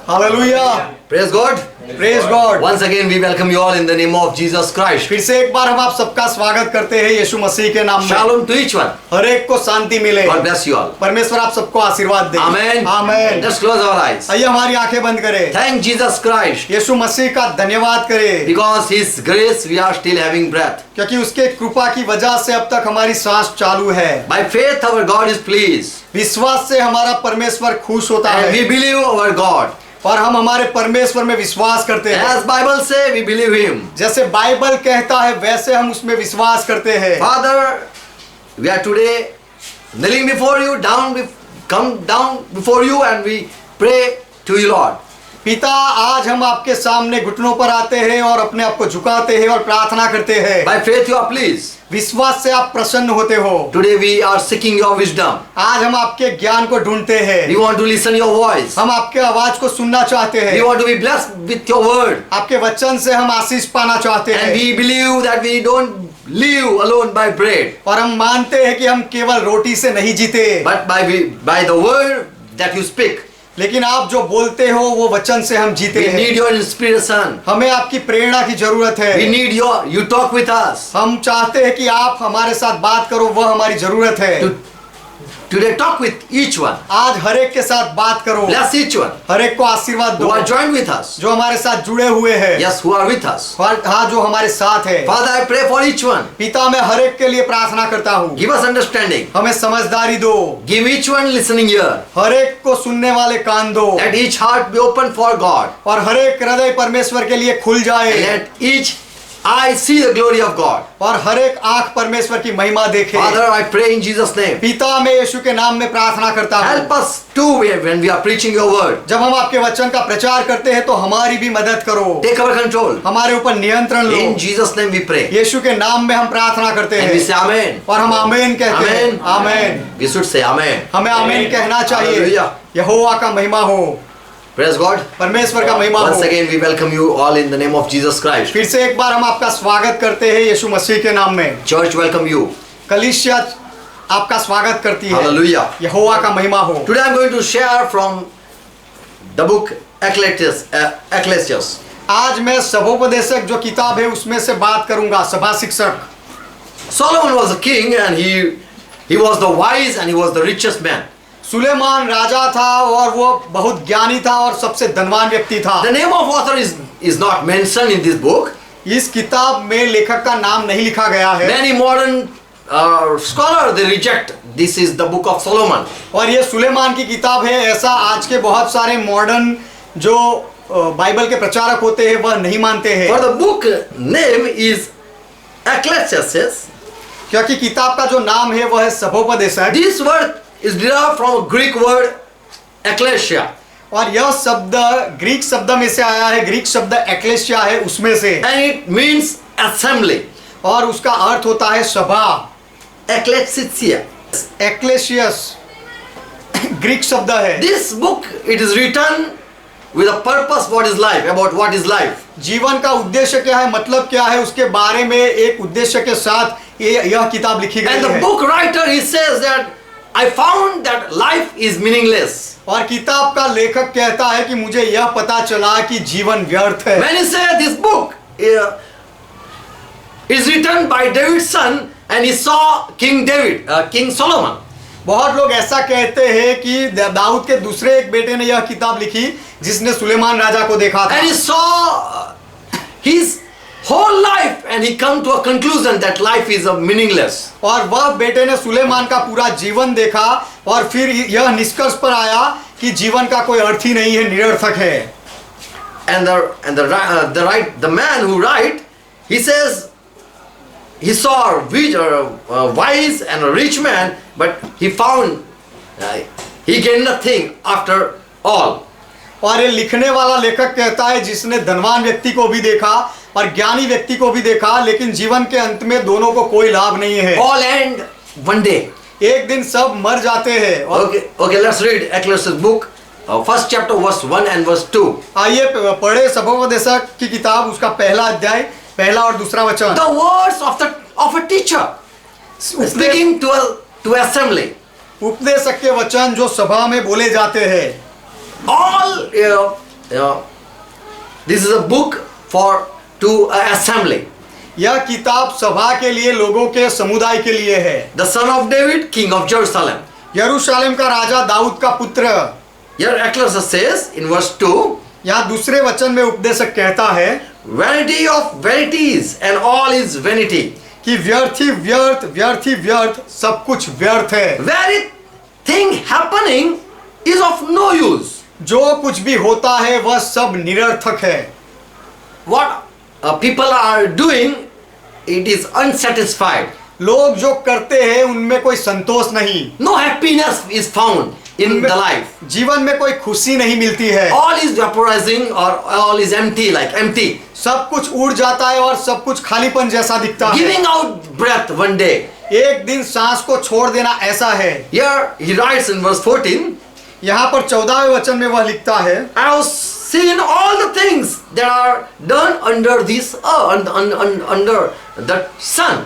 Hallelujah. Praise God. Praise God. Once again we welcome you all in the name of Jesus Christ. फिर से एक बार हम आप सबका स्वागत करते हैं यीशु मसीह के नाम में। Shalom to each one. हर एक को शांति मिले। God bless you all. परमेश्वर आप सबको आशीर्वाद दे। Amen. Amen. Let's close our eyes. आइए हमारी आंखें बंद करें। Thank Jesus Christ. यीशु मसीह का धन्यवाद करें। Because His grace we are still having breath. क्योंकि उसके कृपा की वजह से अब तक हमारी सांस चालू है। By faith our God is pleased. विश्वास से हमारा परमेश्वर खुश होता And we है believe our God. और हम हमारे परमेश्वर में विश्वास करते हैं। As Bible say we believe Him. जैसे बाइबल कहता है वैसे हम उसमें विश्वास करते हैं। Father, we are today kneeling before you, come down before you and we pray to you Lord. पिता आज हम आपके सामने घुटनों पर आते हैं और अपने आप को झुकाते हैं और प्रार्थना करते हैं। By faith you are pleased. विश्वास से आप प्रसन्न होते हो। Today we are seeking your wisdom. आज हम आपके ज्ञान को ढूंढते हैं। We want to listen your voice. हम आपके आवाज को सुनना चाहते We हैं। want to be blessed with your word. आपके वचन से हम आशीष पाना चाहते And हैं। we believe that we don't live alone by bread, और हम मानते हैं कि हम केवल रोटी से नहीं जीते, but by the word that you speak. लेकिन आप जो बोलते हो वो वचन से हम जीते We हैं। need your inspiration. हमें आपकी प्रेरणा की जरूरत We है। need you talk with us. हम चाहते हैं कि आप हमारे साथ बात करो, वह हमारी जरूरत है। Today talk with each one. आज हर एक के साथ बात करो, Bless each one हर एक को आशीर्वाद who दो are joined with us. जो हमारे साथ जुड़े हुए हैं। Yes, who are with us. हाँ, जो हमारे साथ है। Father, I pray for each one. पिता मैं हर एक के लिए प्रार्थना करता हूँ, Give us understanding. हमें समझदारी दो, Give each one listening ear. हर एक को सुनने वाले कान दो Let each heart be open for God. और हर एक हृदय परमेश्वर के लिए खुल जाए Let each eye see the glory of God. और हर एक आंख परमेश्वर की महिमा देखे। Father, I pray in Jesus' name. पिता मैं यीशु के नाम में प्रार्थना करता हूँ, Help us too when we are preaching your word. जब हम आपके वचन का प्रचार करते हैं तो हमारी भी मदद करो, Take our control. हमारे ऊपर नियंत्रण लो। In Jesus' name we pray. यीशु के नाम में हम प्रार्थना करते And we हैं say Amen. और हम आमीन कहते हैं। Amen. आमीन। We should say Amen. हमें आमीन कहना चाहिए। Hallelujah. यहोवा का महिमा हो, Praise God. परमेश्वर का महिमा Once हो। again we welcome you all in the name of Jesus Christ. फिर से एक बार हम आपका स्वागत करते हैं यीशु मसीह के नाम में। Church welcome you. कलीसिया आपका स्वागत करती है। Hallelujah. यहोवा का महिमा हो। Today I am going to share from the book Ecclesiastes. आज मैं सभोपदेशक जो किताब है उसमें से बात करूंगा, सभा शिक्षक। Solomon was a king and he was the wise and he was the richest man. Suleman राजा था और वो बहुत ज्ञानी था और सबसे धनवान व्यक्ति था। The name of author is not mentioned in this book. इस किताब में लेखक का नाम नहीं लिखा गया है। Many modern scholars they reject this is the book of Solomon. और ये सुलेमान की किताब है, ऐसा आज के बहुत सारे मॉडर्न जो बाइबल के प्रचारक होते हैं वह नहीं मानते हैं। For the book name is Ecclesiastes. क्योंकि किताब का जो नाम है वह है सभोपदेशक। This word is derived from a Greek word ecclesia. और यह शब्द ग्रीक शब्द में से आया है, ग्रीक शब्द एक्लेसिया है उसमें से, And it means assembly. और उसका अर्थ होता है सभा। Ecclesia. एक्लेसियस ग्रीक शब्द है। This book it is written with a purpose what is life, about what is life. जीवन का उद्देश्य क्या है, मतलब क्या है, उसके बारे में एक उद्देश्य के साथ यह किताब लिखी गई And the है। book writer he says that I found that life is meaningless. और किताब का लेखक कहता है कि मुझे यह पता चला कि जीवन व्यर्थ है। Many say this book is written by David's son and he saw King David, King Solomon. बहुत लोग ऐसा कहते हैं कि दाऊद के दूसरे एक बेटे ने यह किताब लिखी जिसने सुलेमान राजा को देखा था। And he saw his whole life and he come to a conclusion that life is meaningless. और वह बेटे ने सुलेमान का पूरा जीवन देखा और फिर यह निष्कर्ष पर आया कि जीवन का कोई अर्थ ही नहीं है, निरर्थक है। And the man who write, he says he saw a wise and a rich man, but he found he gained nothing after all. और ये लिखने वाला लेखक कहता है जिसने धनवान व्यक्ति को भी देखा और ज्ञानी व्यक्ति को भी देखा, लेकिन जीवन के अंत में दोनों को कोई लाभ नहीं है। All end one day. एक दिन सब मर जाते हैं। Okay, let's read Ecclesiastes book, first chapter verse 1 and verse 2. आइए पढ़े सभोपदेशक की किताब, उसका पहला अध्याय, पहला और दूसरा वचन। The words of a teacher speaking to assembly. उपदेशक के वचन जो सभा में बोले जाते हैं। All this is a book for to assembly. यह किताब सभा के लिए, लोगों के समुदाय के लिए है। The son of David, king of Jerusalem. यरूशलेम का राजा दाऊद का पुत्र। Here Ecclesiastes says in verse 2, यहाँ दूसरे वचन में उपदेशक कहता है vanity of vanities and all is vanity. कि व्यर्थ ही व्यर्थ, व्यर्थ ही व्यर्थ, सब कुछ व्यर्थ है। Very thing happening is of no use. जो कुछ भी होता है वह सब निरर्थक है। What people are doing, it is unsatisfied. लोग जो करते हैं उनमें कोई संतोष नहीं, No happiness is found in the life. जीवन में कोई खुशी नहीं मिलती है। All is vaporizing or all is empty, like empty. सब कुछ उड़ जाता है और सब कुछ खालीपन जैसा दिखता है। Giving out breath one day. एक दिन सांस को छोड़ देना ऐसा है। Here he writes in verse 14, यहाँ पर 14वें वचन में वह लिखता है I have seen all the things that are done under this under the sun.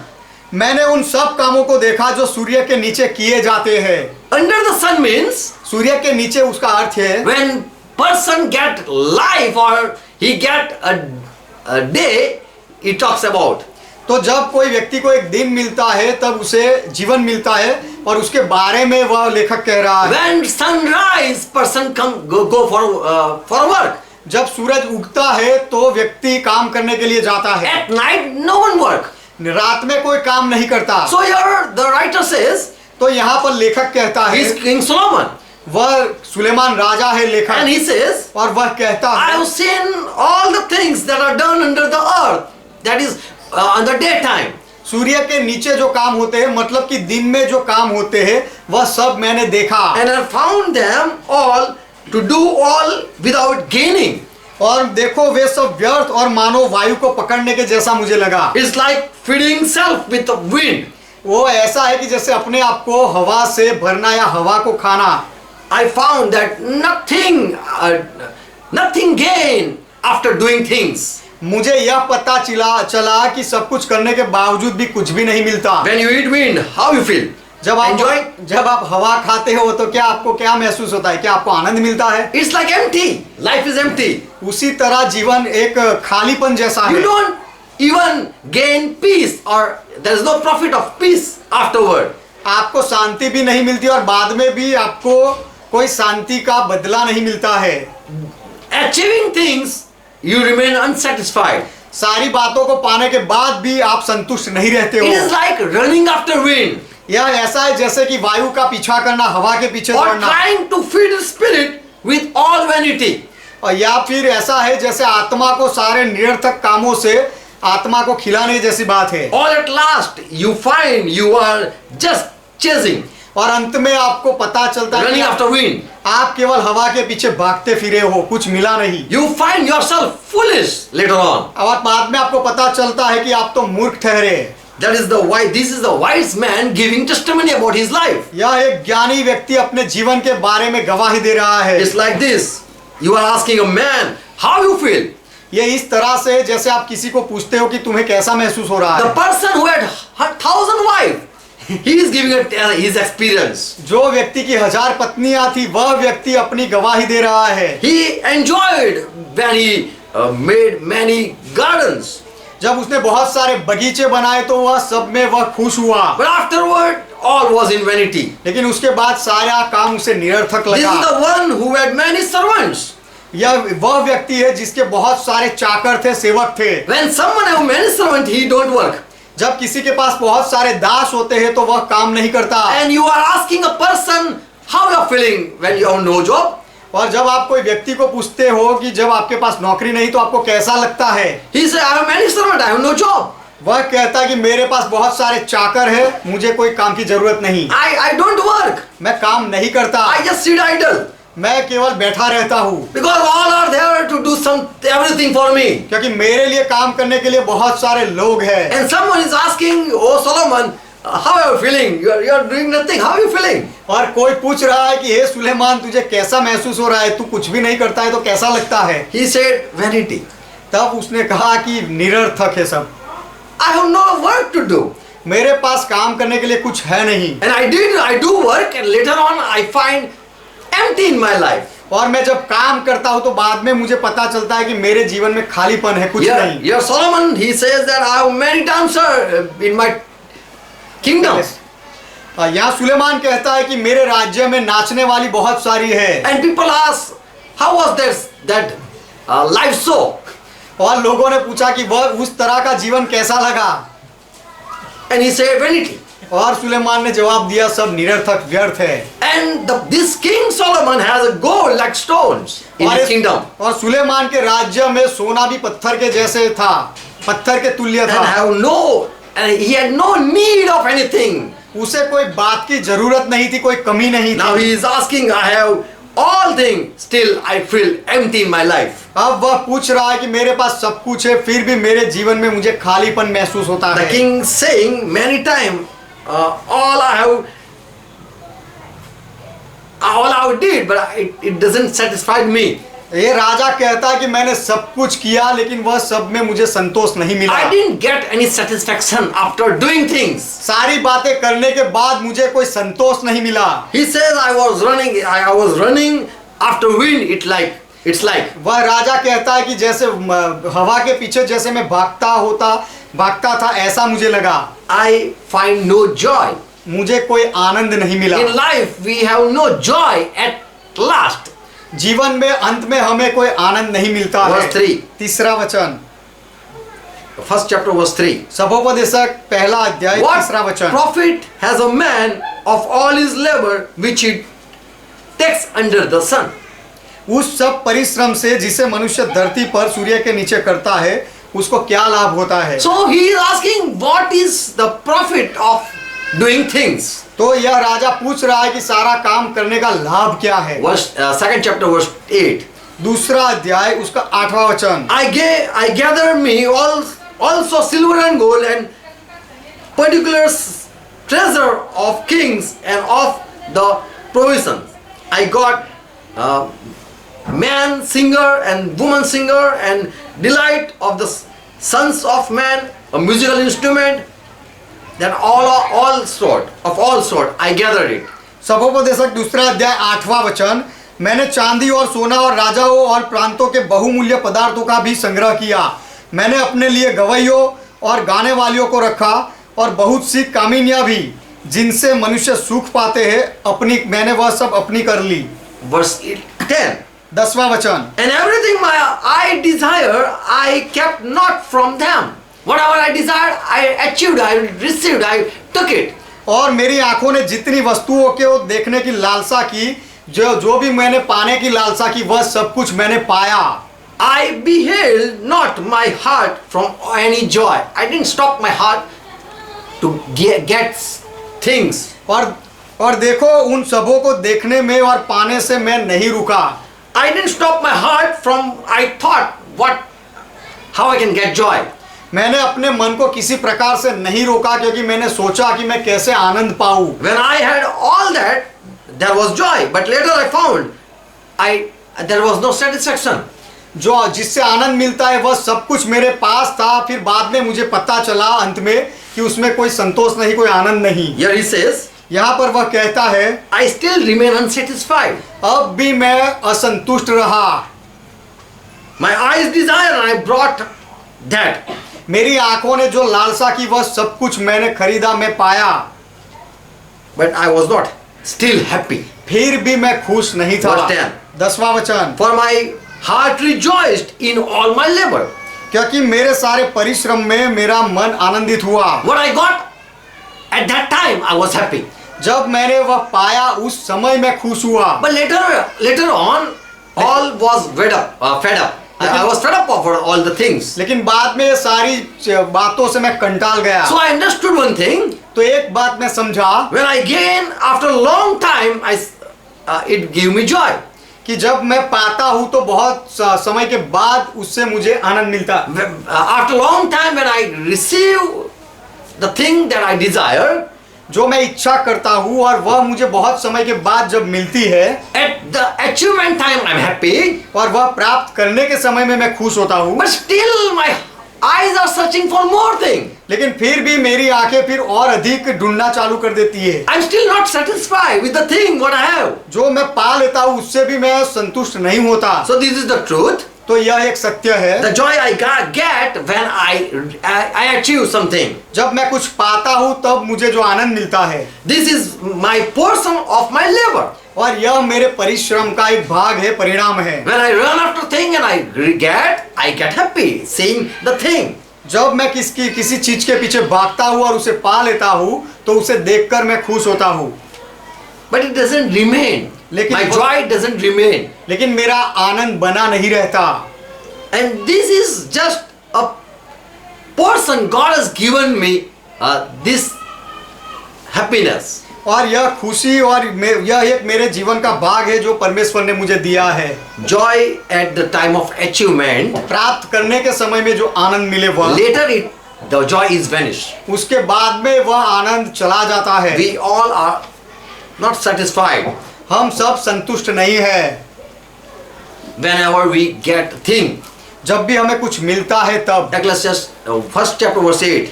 मैंने उन सब कामों को देखा जो सूर्य के नीचे किए जाते हैं। Under the sun means सूर्य के नीचे उसका अर्थ है when person get life or he get a day, he talks about. तो जब कोई व्यक्ति को एक दिन मिलता है तब उसे जीवन मिलता है और उसके बारे में वह लेखक कह रहा है। When sunrise, person go for work. जब सूरज उगता है तो व्यक्ति काम करने के लिए जाता है। At night, no one work. रात में कोई काम नहीं करता। So here the writer says, तो यहाँ पर लेखक कहता he है, is King Solomon, वह सुलेमान राजा है and लेखक, he says, और वह कहता I है have seen all the things that are done under the earth. That is on the daytime. सूर्य के नीचे जो काम होते हैं, मतलब कि दिन में जो काम होते हैं वह सब मैंने देखा And I found them all to do all without gaining. और देखो वे सब व्यर्थ और मानो वायु को पकड़ने के जैसा मुझे लगा। It's like feeding self with the wind. वो ऐसा है कि जैसे अपने आप को हवा से भरना या हवा को खाना। I found that nothing gain after doing things. मुझे यह पता चला कि सब कुछ करने के बावजूद भी कुछ भी नहीं मिलता। When you eat wind, how you feel? जब आप हवा खाते हो तो क्या आपको क्या महसूस होता है? क्या आपको आनंद मिलता है? It's like empty. Life is empty. उसी तरह जीवन एक खालीपन जैसा You है। don't even gain peace or there is no profit of peace afterward. आपको शांति भी नहीं मिलती और बाद में भी आपको कोई शांति का बदला नहीं मिलता है। Achieving things, you remain unsatisfied. सारी बातों को पाने के बाद भी आप संतुष्ट नहीं रहते It is हो। like running after wind यह ऐसा है जैसे कि वायु का पीछा करना, हवा के पीछे or दौड़ना, trying to feed the spirit with all vanity. और या फिर ऐसा है जैसे आत्मा को सारे निरर्थक कामों से आत्मा को खिलाने जैसी बात है। All at last, you find you are just chasing, और अंत में आपको पता चलता है running कि after wind. आप केवल हवा के पीछे भागते फिरे हो, कुछ मिला नहीं। You find yourself foolish later on. और बाद में आपको पता चलता है कि आप तो मूर्ख ठहरे। That is the why. This is the wise man giving testimony about his life. यह एक ज्ञानी व्यक्ति अपने जीवन के बारे में गवाही दे रहा है। It's like this. You are asking a man how you feel. ये इस तरह से जैसे आप किसी को पूछते हो कि तुम्हें कैसा महसूस हो रहा The है। person who had 1,000 wives, he is giving his experience. जो व्यक्ति की 1000 पत्नियां थी वह व्यक्ति अपनी गवाही दे रहा है। He enjoyed when he made many gardens. जब उसने बहुत सारे बगीचे बनाए तो वह सब में वह खुश हुआ, But afterward, all was in vanity. लेकिन उसके बाद सारा काम उसे निरर्थक This लगा। is the one who had many servants. यह वह व्यक्ति है जिसके बहुत सारे चाकर थे, सेवक थे। When someone have many servants, he don't work. जब किसी के पास बहुत सारे दास होते हैं तो वह काम नहीं करता। And you are asking a person how you are feeling when you have no job. और जब आप कोई व्यक्ति को पूछते हो कि जब आपके पास नौकरी नहीं तो आपको कैसा लगता है, He said, I have many servants, I have no job. वह कहता है कि मेरे पास बहुत सारे चाकर है, मुझे कोई काम की जरूरत नहीं, I don't work. मैं काम नहीं करता, I just sit idle. मैं केवल बैठा रहता हूँ। Because all are there to do everything for me. क्योंकि मेरे लिए काम करने के लिए बहुत सारे लोग हैं। And someone is asking, oh Solomon, how are you feeling? You are doing nothing. How are you feeling? और कोई पूछ रहा है कि हे सुलेमान तुझे कैसा महसूस हो रहा है, तू कुछ भी नहीं करता है तो कैसा लगता है? He said, vanity. तब उसने कहा कि निरर्थक है सब, I have no work to do. मेरे पास काम करने के लिए कुछ है नहीं। And I do work and later on I find empty in my life. और मैं जब काम करता हूँ तो बाद में मुझे पता चलता है कि मेरे जीवन में खालीपन है, कुछ Here, नहीं। here Solomon, he says that I have many dancers in my kingdom. यहाँ सुलेमान कहता है कि मेरे राज्य में नाचने वाली बहुत सारी है। And people ask, how was that life so? और लोगों ने पूछा कि वह उस तरह का जीवन कैसा लगा, And he said, vanity. और सुलेमान ने जवाब दिया, सब निरर्थक व्यर्थ है। And this king Solomon has a gold like stones in his kingdom. और सुलेमान के राज्य में सोना भी पत्थर के जैसे था, पत्थर के तुल्य And था। he had no need of anything. उसे कोई बात की जरूरत नहीं थी, कोई कमी नहीं Now थी। he is asking, I have all things, still I feel empty in my life. अब वह पूछ रहा है कि मेरे पास सब कुछ है, फिर भी मेरे जीवन में मुझे खालीपन महसूस होता The है। king saying many times, all I did, but it doesn't satisfy me. ये राजा कहता है कि मैंने सब कुछ किया, लेकिन वह सब में मुझे संतोष नहीं मिला। I didn't get any satisfaction after doing things. सारी बातें करने के बाद मुझे कोई संतोष नहीं मिला। He says I was running after wind. It's like वह राजा कहता है कि जैसे हवा के पीछे जैसे मैं भागता था, ऐसा मुझे लगा। I find no joy. मुझे कोई आनंद नहीं मिला। In life we have no joy at last. जीवन में अंत में हमें कोई आनंद नहीं मिलता है। Verse 3. तीसरा वचन, First chapter verse 3. सबोपदेशक पहला अध्याय What तीसरा वचन। profit has a man of all his labor which he takes under the sun? उस सब परिश्रम से जिसे मनुष्य धरती पर सूर्य के नीचे करता है, उसको क्या लाभ होता है? So he is asking, what is the profit of doing things? तो यह राजा पूछ रहा है कि सारा काम करने का लाभ क्या है? Second chapter verse 8. दूसरा अध्याय उसका 8वां वचन। I gather me also silver and gold and particular treasure of kings and of the provisions. I got man singer and woman singer and delight of the sons of man, a musical instrument, that all sort I gathered it. सबोपदेशक दूसरा अध्याय 8वां वचन, मैंने चांदी और सोना और राजाओं और प्रांतों के बहुमूल्य पदार्थों का भी संग्रह किया। मैंने अपने लिए गवैयों और गाने वालियों को रखा और बहुत सी कामिनियां भी, जिनसे मनुष्य सुख पाते हैं, मैंने वह सब अपनी कर ली। Verse 10. 10वां वचन, And everything I desire, I kept not from them. Whatever I desired, I achieved, I received, I took it. और मेरी आंखों ने जितनी वस्तुओं को देखने की लालसा की, जो भी मैंने पाने की लालसा की, वह सब कुछ मैंने पाया। I beheld not my heart from any joy. I didn't stop my heart to get things. और देखो, उन सबों को देखने में और पाने से मैं नहीं रुका। I didn't stop my heart from, I thought how I can get joy. मैंने अपने मन को किसी प्रकार से नहीं रोका, क्योंकि मैंने सोचा कि मैं कैसे आनंद पाऊं। When I had all that, there was joy, but later I found there was no satisfaction. जो जिससे आनंद मिलता है वह सब कुछ मेरे पास था, फिर बाद में मुझे पता चला अंत में कि उसमें कोई संतोष नहीं, कोई आनंद नहीं। Here he says, यहाँ पर वह कहता है, I still remain unsatisfied. अब भी मैं असंतुष्ट रहा। My eyes desire and I brought that. मेरी आंखों ने जो लालसा की वह सब कुछ मैंने खरीदा, मैं पाया, But I was not still happy. फिर भी मैं खुश नहीं था। Verse 10. 10वां वचन, For my heart rejoiced in all my labor. क्योंकि मेरे सारे परिश्रम में मेरा मन आनंदित हुआ। What I got at that time, I was happy. जब मैंने वह पाया उस समय मैं खुश हुआ। But later on, all was fed up. I was fed up of all the things. लेकिन बाद में ये सारी बातों से मैं कंटाल गया। So I understood one thing. तो एक बात मैं समझा, When I gain after a long time, it gave me joy. कि जब मैं पाता हूँ तो बहुत समय के बाद उससे मुझे आनंद मिलता। After a long time, when I receive the thing that I desire, जो मैं इच्छा करता हूँ और वह मुझे बहुत समय के बाद जब मिलती है, at the achievement time I'm happy, और वह प्राप्त करने के समय में मैं खुश होता हूँ, but still my eyes are searching for more thing. लेकिन फिर भी मेरी आंखें फिर और अधिक ढूंढना चालू कर देती है। I'm still not satisfied with the thing what I have. जो मैं पा लेता हूँ उससे भी मैं संतुष्ट नहीं होता। So this is the truth. तो यह एक सत्य है। The joy I get when I achieve something. जब मैं कुछ पाता हूँ तब मुझे जो आनंद मिलता है, This is my portion of my labor. और यह मेरे परिश्रम का एक भाग है, परिणाम है। When I run after thing and I get happy seeing the thing. जब मैं किसी चीज के पीछे भागता हूँ और उसे पा लेता हूँ तो उसे देखकर मैं खुश होता हूँ। But it doesn't remain. लेकिन My joy doesn't remain. लेकिन मेरा आनंद बना नहीं रहता। And this is just a portion God has given me this happiness. और यह खुशी और यह एक मेरे जीवन का भाग है जो परमेश्वर ने मुझे दिया है। Joy at the time of achievement. प्राप्त करने के समय में जो आनंद मिले वह, Later the joy is vanished. उसके बाद में वह आनंद चला जाता है। We all are not satisfied. हम सब संतुष्ट नहीं है। Whenever we get thing. जब भी हमें कुछ मिलता है तब। Ecclesiastes first chapter verse 8.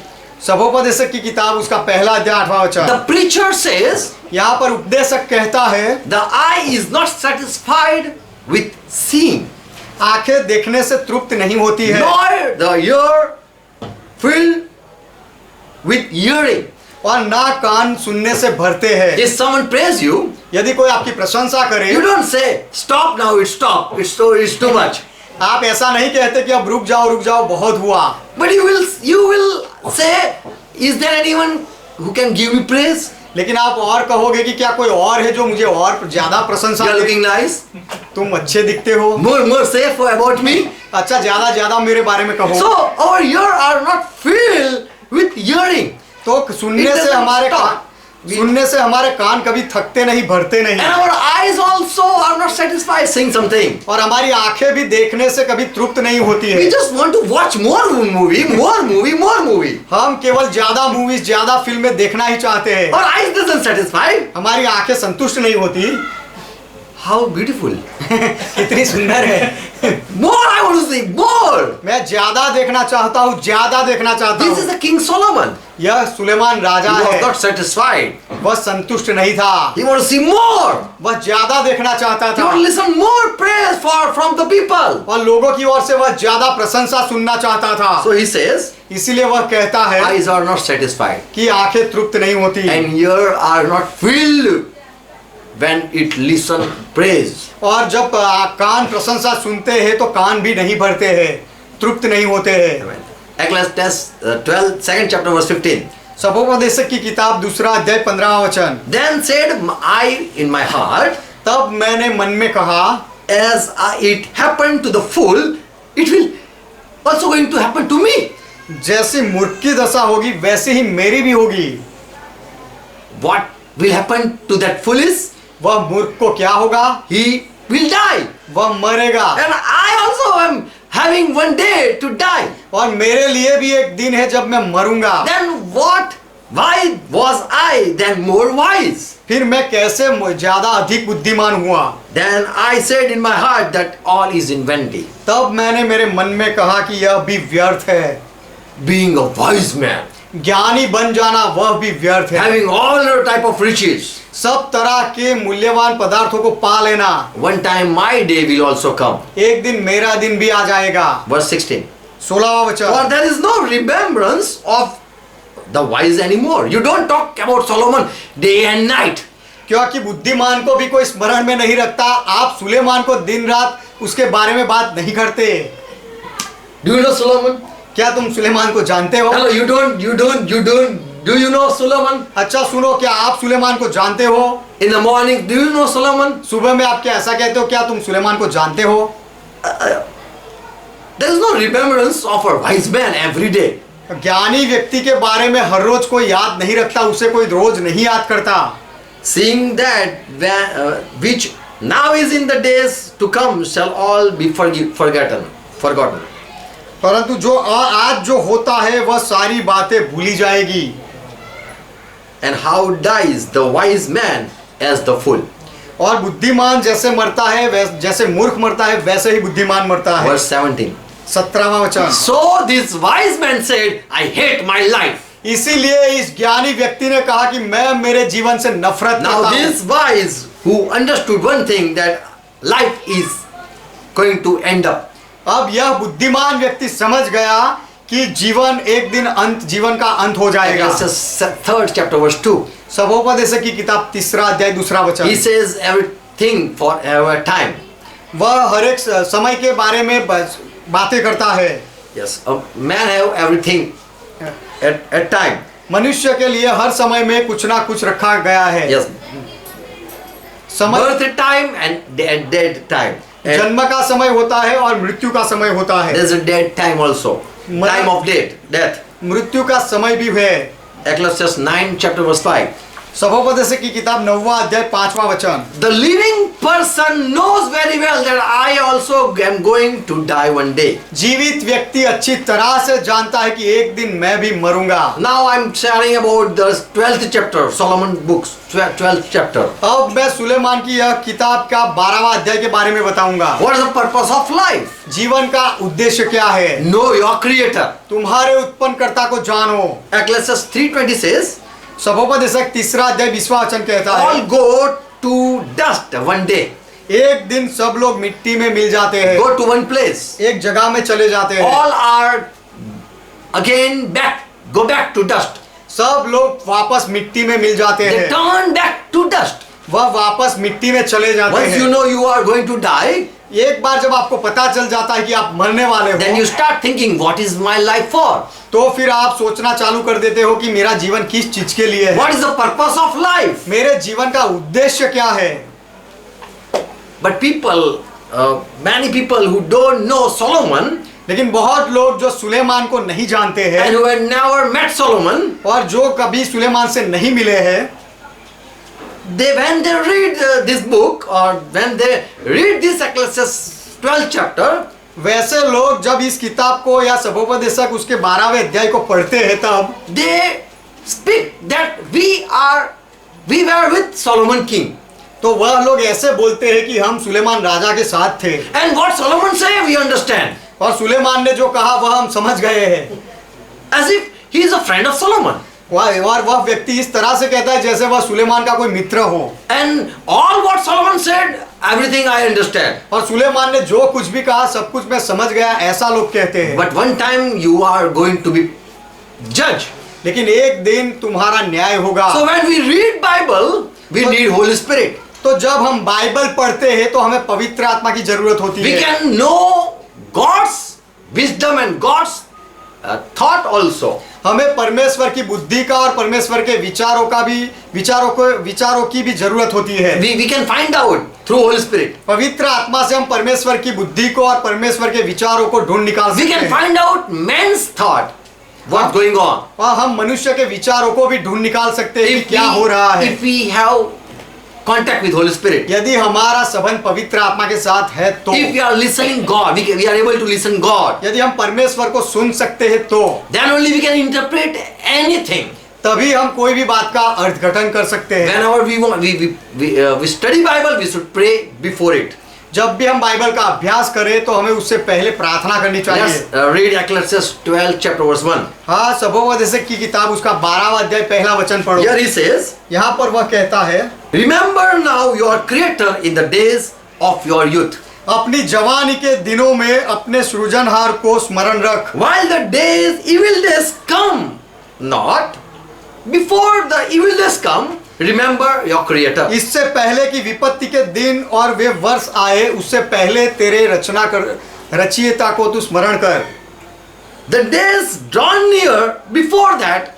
सभोपदेशक की किताब उसका पहला अध्याय 8वां वचन। The preacher says, यहाँ पर उपदेशक कहता है, the eye is not satisfied with seeing, आंखें देखने से तृप्त नहीं होती है, nor the ear filled with hearing. और ना कान सुनने से भरते हैं। If someone praise you, यदि कोई आपकी प्रशंसा करे, you don't say, stop now, it's too much. आप ऐसा नहीं कहते कि अब रुक जाओ बहुत हुआ। But you will say, is there anyone who can give me praise? लेकिन आप और कहोगे कि क्या कोई और है जो मुझे और ज्यादा प्रशंसा You are करे? looking nice. तुम अच्छे दिखते हो, More say about me. अच्छा ज्यादा मेरे बारे में कहो। So our ear are not filled with hearing. तो सुनने से हमारे कान कभी थकते नहीं, भरते नहीं। And our eyes also are not satisfied seeing something. और हमारी आंखें भी देखने से कभी तृप्त नहीं होती है। We just want to watch more movie. हम केवल ज्यादा मूवीज, ज्यादा फिल्में देखना ही चाहते हैं। Our eyes doesn't satisfy. हमारी आंखें संतुष्ट नहीं होती। How beautiful. कितनी सुंदर है। More I want to see, more. मैं ज्यादा देखना चाहता हूँ, ज्यादा देखना चाहता This is हूँ। the King Solomon. यह सुलेमान राजा He was है, not satisfied. वह संतुष्ट नहीं था, He want to see more. वह ज्यादा देखना चाहता He था, want to listen more praise from the people. और लोगों की ओर से वह ज्यादा प्रशंसा सुनना चाहता था। So he says, इसीलिए वह कहता है eyes are not satisfied कि आंखें तृप्त नहीं होती and ear are not filled when it listen praise. और जब कान प्रशंसा सुनते हैं तो कान भी नहीं भरते हैं, तृप्त नहीं होते हैं। Ecclesiastes 12 second chapter verse 15. सभोपदेशक की किताब दूसरा अध्याय 15वां वचन। Then said I in my heart, तब मैंने मन में कहा, as it happened to the fool, it will also going to happen to me. जैसी मूर्ख की दशा होगी वैसे ही मेरी भी होगी। What will happen to that foolish? वह मूर्ख को क्या होगा? He will die. वह मरेगा। And I also am having one day to die. और मेरे लिए भी एक दिन है जब मैं मरूंगा। Then what? Why was I then more wise? फिर मैं कैसे ज्यादा अधिक बुद्धिमान हुआ? Then I said in my heart that all is in vanity. तब मैंने मेरे मन में कहा कि यह भी व्यर्थ है। Being a wise man, ज्ञानी बन जाना वह भी व्यर्थ है। having all type of riches. सब तरह के मूल्यवान पदार्थों को पा लेना। One time my day will also come. एक दिन मेरा दिन भी आ जाएगा। Verse 16. 16वां वचन। For there is no remembrance of the wise anymore. You don't talk about Solomon day and night. क्योंकि बुद्धिमान को भी कोई स्मरण में नहीं रखता। आप सुलेमान को दिन रात उसके बारे में बात नहीं करते। Do you know Solomon? क्या तुम सुलेमान को जानते हो? Hello, you don't. Do you know Solomon? अच्छा सुनो, क्या आप सुलेमान को जानते हो? In the morning, do you know Solomon? सुबह में आप क्या ऐसा कहते हो, क्या तुम सुलेमान को जानते हो? There is no remembrance of a wise man every day. ज्ञानी व्यक्ति के बारे में हर रोज कोई याद नहीं रखता, उसे कोई रोज नहीं याद करता। Seeing that which now is in the days to come shall all be forgotten. परंतु जो आज जो होता है वह सारी बातें भूली जाएगी। And how dies the wise man as the fool? और बुद्धिमान जैसे मरता है, जैसे मूर्ख मरता है वैसे ही बुद्धिमान मरता है। Verse 17. 17वां वचन। So this wise man said, I hate my life. इसीलिए इस ज्ञानी व्यक्ति ने कहा कि मैं मेरे जीवन से नफरत Now करता हूं। this wise who understood one thing, that life is going to end up. अब यह बुद्धिमान व्यक्ति समझ गया कि जीवन का अंत हो जाएगा। Ecclesiastes 3rd chapter verse 2. सबोपदेशक की किताब 3 अध्याय 2 वचन। He says everything for our time. वह हर एक समय के बारे में बातें करता है। Yes, a man have everything at time. मनुष्य के लिए हर समय में कुछ ना कुछ रखा गया है। Yes, समय birth time and dead time. And जन्म का समय होता है और मृत्यु का समय होता है। there's a dead time also. Time of death. मृत्यु का समय भी है। Ecclesiastes 9 chapter verse 5. सबोपदेशक की किताब 9वां अध्याय 5वां वचन। The living person knows very well that I also am going to die one day. जीवित व्यक्ति अच्छी तरह से जानता है कि एक दिन मैं भी मरूंगा। Now I'm sharing about the 12th chapter, Solomon books, 12th chapter. अब मैं सुलेमान की यह किताब का 12वां अध्याय के बारे में बताऊंगा। What is the purpose of life? जीवन का उद्देश्य क्या है? Know your creator. तुम्हारे उत्पन्नकर्ता को जानो। Ecclesiastes 3:20 says, सबोपदेशक 3 अध्याय 20वां वचन कहता all है, go to dust one day. एक दिन सब लोग मिट्टी में मिल जाते हैं। Go to one place. एक जगह में चले जाते हैं। All are again go back to dust. सब लोग वापस मिट्टी में मिल जाते They हैं। turn back to dust. वह वापस मिट्टी में चले जाते Once you हैं। know you are going to die, एक बार जब आपको पता चल जाता है कि आप मरने वाले then you हो, start thinking, what is my life for? तो फिर आप सोचना चालू कर देते हो कि मेरा जीवन किस चीज के लिए है। What is the purpose of life? मेरे जीवन का उद्देश्य क्या है? But many people who don't know Solomon लेकिन बहुत लोग जो सुलेमान को नहीं जानते and हैं who had never met Solomon, और जो कभी सुलेमान से नहीं मिले हैं, when they read this book, or when they read this Ecclesiastes 12th chapter, वैसे लोग जब इस किताब को या सबोपदेशक उसके 12वें अध्याय को पढ़ते हैं तब they speak that we were with Solomon king. तो वह लोग ऐसे बोलते हैं कि हम सुलेमान राजा के साथ थे, And what Solomon say, we understand. और सुलेमान ने जो कहा वह हम समझ गए हैं। As if he is a friend of Solomon. और वह व्यक्ति इस तरह से कहता है जैसे वह सुलेमान का कोई मित्र हो। And all what Solomon said, everything I understand. और सुलेमान ने जो कुछ भी कहा सब कुछ मैं समझ गया, ऐसा लोग कहते हैं। But one time you are going to be judged. लेकिन एक दिन तुम्हारा न्याय होगा। So when we read Bible, we need Holy Spirit. तो जब हम बाइबल पढ़ते हैं तो हमें पवित्र आत्मा की जरूरत होती We है। can know God's wisdom and God's thought also. हमें परमेश्वर की बुद्धि का और परमेश्वर के विचारों की भी जरूरत होती है। We can find out through Holy Spirit. पवित्र आत्मा से हम परमेश्वर की बुद्धि को और परमेश्वर के विचारों को ढूंढ निकाल We सकते can हैं। find out man's thought, what's going on. और हम मनुष्य के विचारों को भी ढूंढ निकाल सकते हैं कि क्या हो रहा है। If we have contact with Holy Spirit, यदि हमारा संबंध पवित्र आत्मा के साथ है तो, if we are listening God, we are able to listen God, यदि हम परमेश्वर को सुन सकते हैं तो then only we can interpret anything. तभी हम कोई भी बात का अर्थघटन कर सकते हैं। Whenever we want, we study Bible, we should pray before it. जब भी हम बाइबल का अभ्यास करें तो हमें उससे पहले प्रार्थना करनी चाहिए। Let's read Ecclesiastes 12 chapter verse 1. हाँ, सबोपदेशक की किताब उसका 12वां अध्याय पहला वचन पढ़ो। Here he says, यहाँ पर वह कहता है, remember now your creator in the days of your youth, अपनी जवानी के दिनों में अपने सृजनहार को स्मरण रख। while the evil days come not, before the evil days come, remember your creator. इससे पहले कि विपत्ति के दिन और वे वर्ष आए, उससे पहले तेरे रचयिता को तू स्मरण कर। The days drawn near, before that,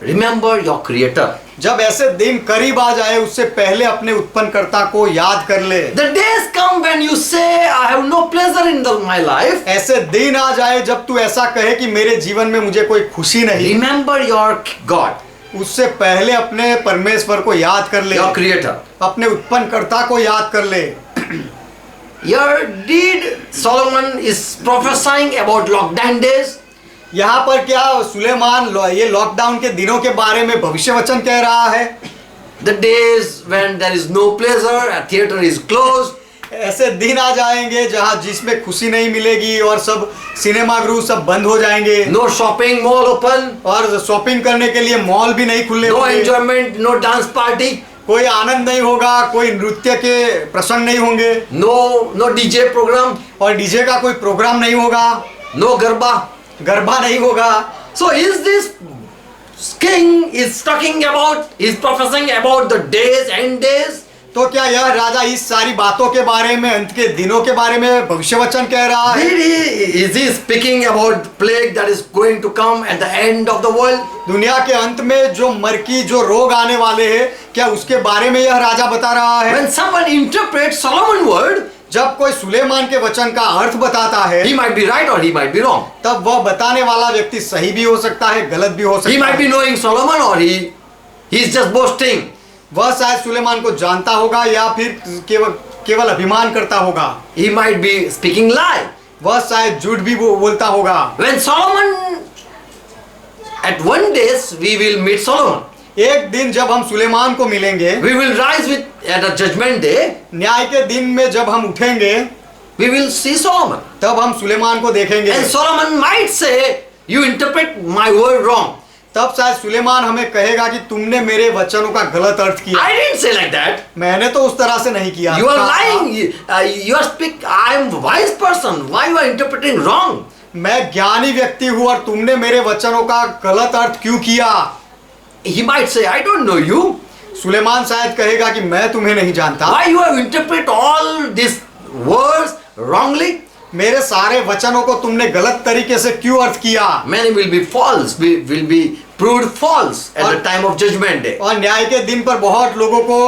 remember your creator. जब ऐसे दिन करीब आ जाए उससे पहले अपने उत्पन्नकर्ता को याद कर ले। The days come when you say, I have no pleasure in my life. ऐसे दिन आ जाए जब तू ऐसा कहे कि मेरे जीवन में मुझे कोई खुशी नहीं। Remember your God, उससे पहले अपने परमेश्वर को याद कर ले, your creator. अपने उत्पन्नकर्ता को याद कर ले। Here did Solomon is prophesying about lockdown days. यहाँ पर क्या सुलेमान ये लॉकडाउन के दिनों के बारे में भविष्य वचन कह रहा है? The days when there is no pleasure, a theater is closed, ऐसे दिन आ जाएंगे जहां जिसमें खुशी नहीं मिलेगी और सब सिनेमा गृह सब बंद हो जाएंगे No shopping mall open. और शॉपिंग करने के लिए मॉल भी नहीं खुले No होंगे। enjoyment. No dance party. कोई आनंद नहीं होगा, कोई नृत्य के प्रसंग नहीं होंगे No DJ program. और डीजे का कोई प्रोग्राम नहीं होगा, No garba. गरबा नहीं होगा। So is this king is talking about, is prophesying about the days and days? तो क्या यह राजा इस सारी बातों के बारे में, अंत के दिनों के बारे में भविष्यवचन कह रहा है? Is he speaking about plague that is going to come at the end of the world? दुनिया के अंत में जो मरकी जो रोग आने वाले हैं, क्या उसके बारे में यह राजा बता रहा है? When someone interprets Solomon's word, जब कोई सुलेमान के वचन का अर्थ बताता है, he might be right or he might be wrong. तब वह बताने वाला व्यक्ति सही भी हो सकता है, गलत भी हो He सकता might be है। knowing Solomon or he's just boasting. वह शायद सुलेमान को जानता होगा या फिर केवल अभिमान करता होगा। He might be speaking lie. वह शायद झूठ भी बोलता होगा। When Solomon, at one day we will meet Solomon. एक दिन जब हम सुलेमान को मिलेंगे, We will rise with at a judgment day. न्याय के दिन में जब हम उठेंगे, We will see Solomon. तब हम सुलेमान को देखेंगे। And Solomon might say, you interpret my word wrong. तब शायद सुलेमान हमें कहेगा कि तुमने मेरे वचनों का गलत अर्थ किया। I didn't say like that. मैंने तो उस तरह से नहीं किया। You are lying. You are speak. I am a wise person. Why you are interpreting wrong? मैं ज्ञानी व्यक्ति हूँ और तुमने मेरे वचनों का गलत अर्थ क्यों किया? He might say, I don't know you. Suleman शायद कहेगा कि मैं तुम्हें नहीं जानता। Why you have interpret all these words wrongly? मेरे सारे वचनों को तुमने गलत तरीके से क्यों अर्थ किया? Many will be false. Will be proved false at the time of judgment day. और न्याय के दिन पर बहुत लोगों को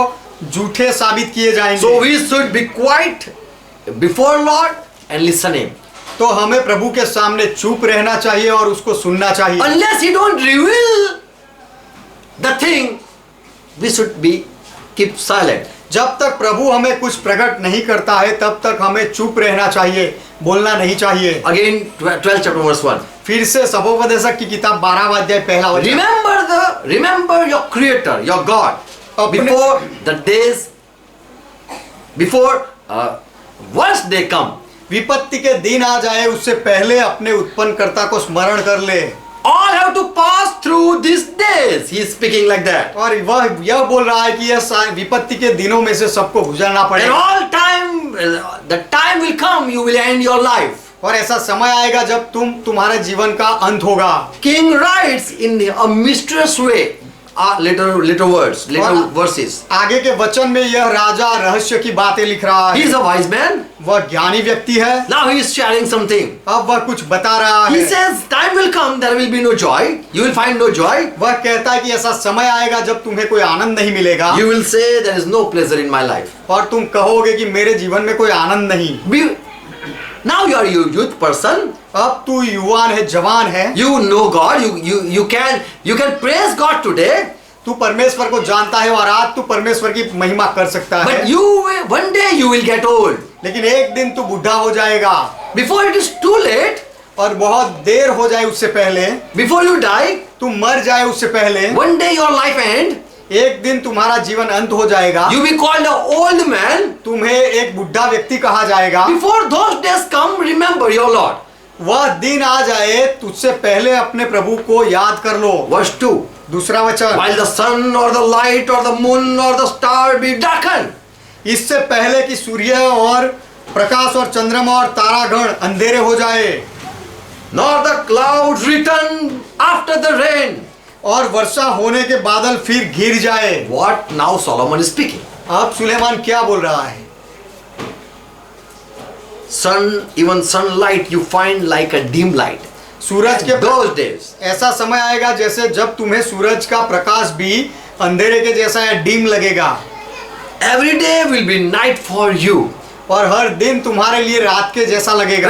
झूठे साबित किए जाएंगे। So we should be quiet before Lord and listen Him. तो हमें प्रभु के सामने चुप रहना चाहिए और उसको सुनना चाहिए। Unless He don't reveal the thing, we should be keep silent. जब तक प्रभु हमें कुछ प्रकट नहीं करता है तब तक हमें चुप रहना चाहिए, बोलना नहीं चाहिए। Again, 12th chapter verse 1. फिर से सबोपदेशक की किताब 12वां अध्याय पहला वचन। Remember your Creator, your God, before the days, before worst day come. विपत्ति के दिन आ जाए उससे पहले अपने उत्पन्नकर्ता को स्मरण कर ले। All have to pass through these days. He is speaking like that. और वह यह बोल रहा है कि यह विपत्ति के दिनों में से सबको गुजरना And पड़ेगा। all time, the time will come, you will end your life. और ऐसा समय आएगा जब तुम्हारे जीवन का अंत होगा। King writes in a mysterious way, little words, little verses. आगे के वचन में यह राजा रहस्य की बातें लिख रहा He is है। a wise man. वह ज्ञानी व्यक्ति है। Now he is sharing something. अब वह कुछ बता रहा He है। says, time will come, there will be no joy. You will find no joy. वह कहता है कि ऐसा समय आएगा जब तुम्हें कोई आनंद नहीं मिलेगा You will say, there is no pleasure in my life. और तुम कहोगे कि मेरे जीवन में कोई आनंद नहीं। Now you are a youth person. अब तू युवान है, जवान है, You know God. You can praise God today. तू परमेश्वर को जानता है और आज तू परमेश्वर की महिमा कर सकता But है। one day you will get old. लेकिन एक दिन तू बुढ़ा हो जाएगा Before it is too late, और बहुत देर हो जाए उससे पहले, before you die, तू मर जाए उससे पहले, one day your life end. एक दिन तुम्हारा जीवन अंत हो जाएगा। You be called an old man. तुम्हें एक बुढ़ा व्यक्ति कहा जाएगा। Before those days come, remember your Lord. वह दिन आ जाए तुझसे पहले अपने प्रभु को याद कर लो। Verse 2. दूसरा वचन, While the sun or the light or the moon or the star be darkened. इससे पहले कि सूर्य और प्रकाश और चंद्रमा और तारागण अंधेरे हो जाए, Nor the clouds return after the rain. और वर्षा होने के बादल फिर घिर जाए। What now Solomon is speaking? अब सुलेमान क्या बोल रहा है? Even sunlight you find like a dim light. सूरज के Those days. ऐसा समय आएगा जैसे जब तुम्हें सूरज का प्रकाश भी अंधेरे के जैसा या डिम लगेगा, Every day will be night for you. और हर दिन तुम्हारे लिए रात के जैसा लगेगा।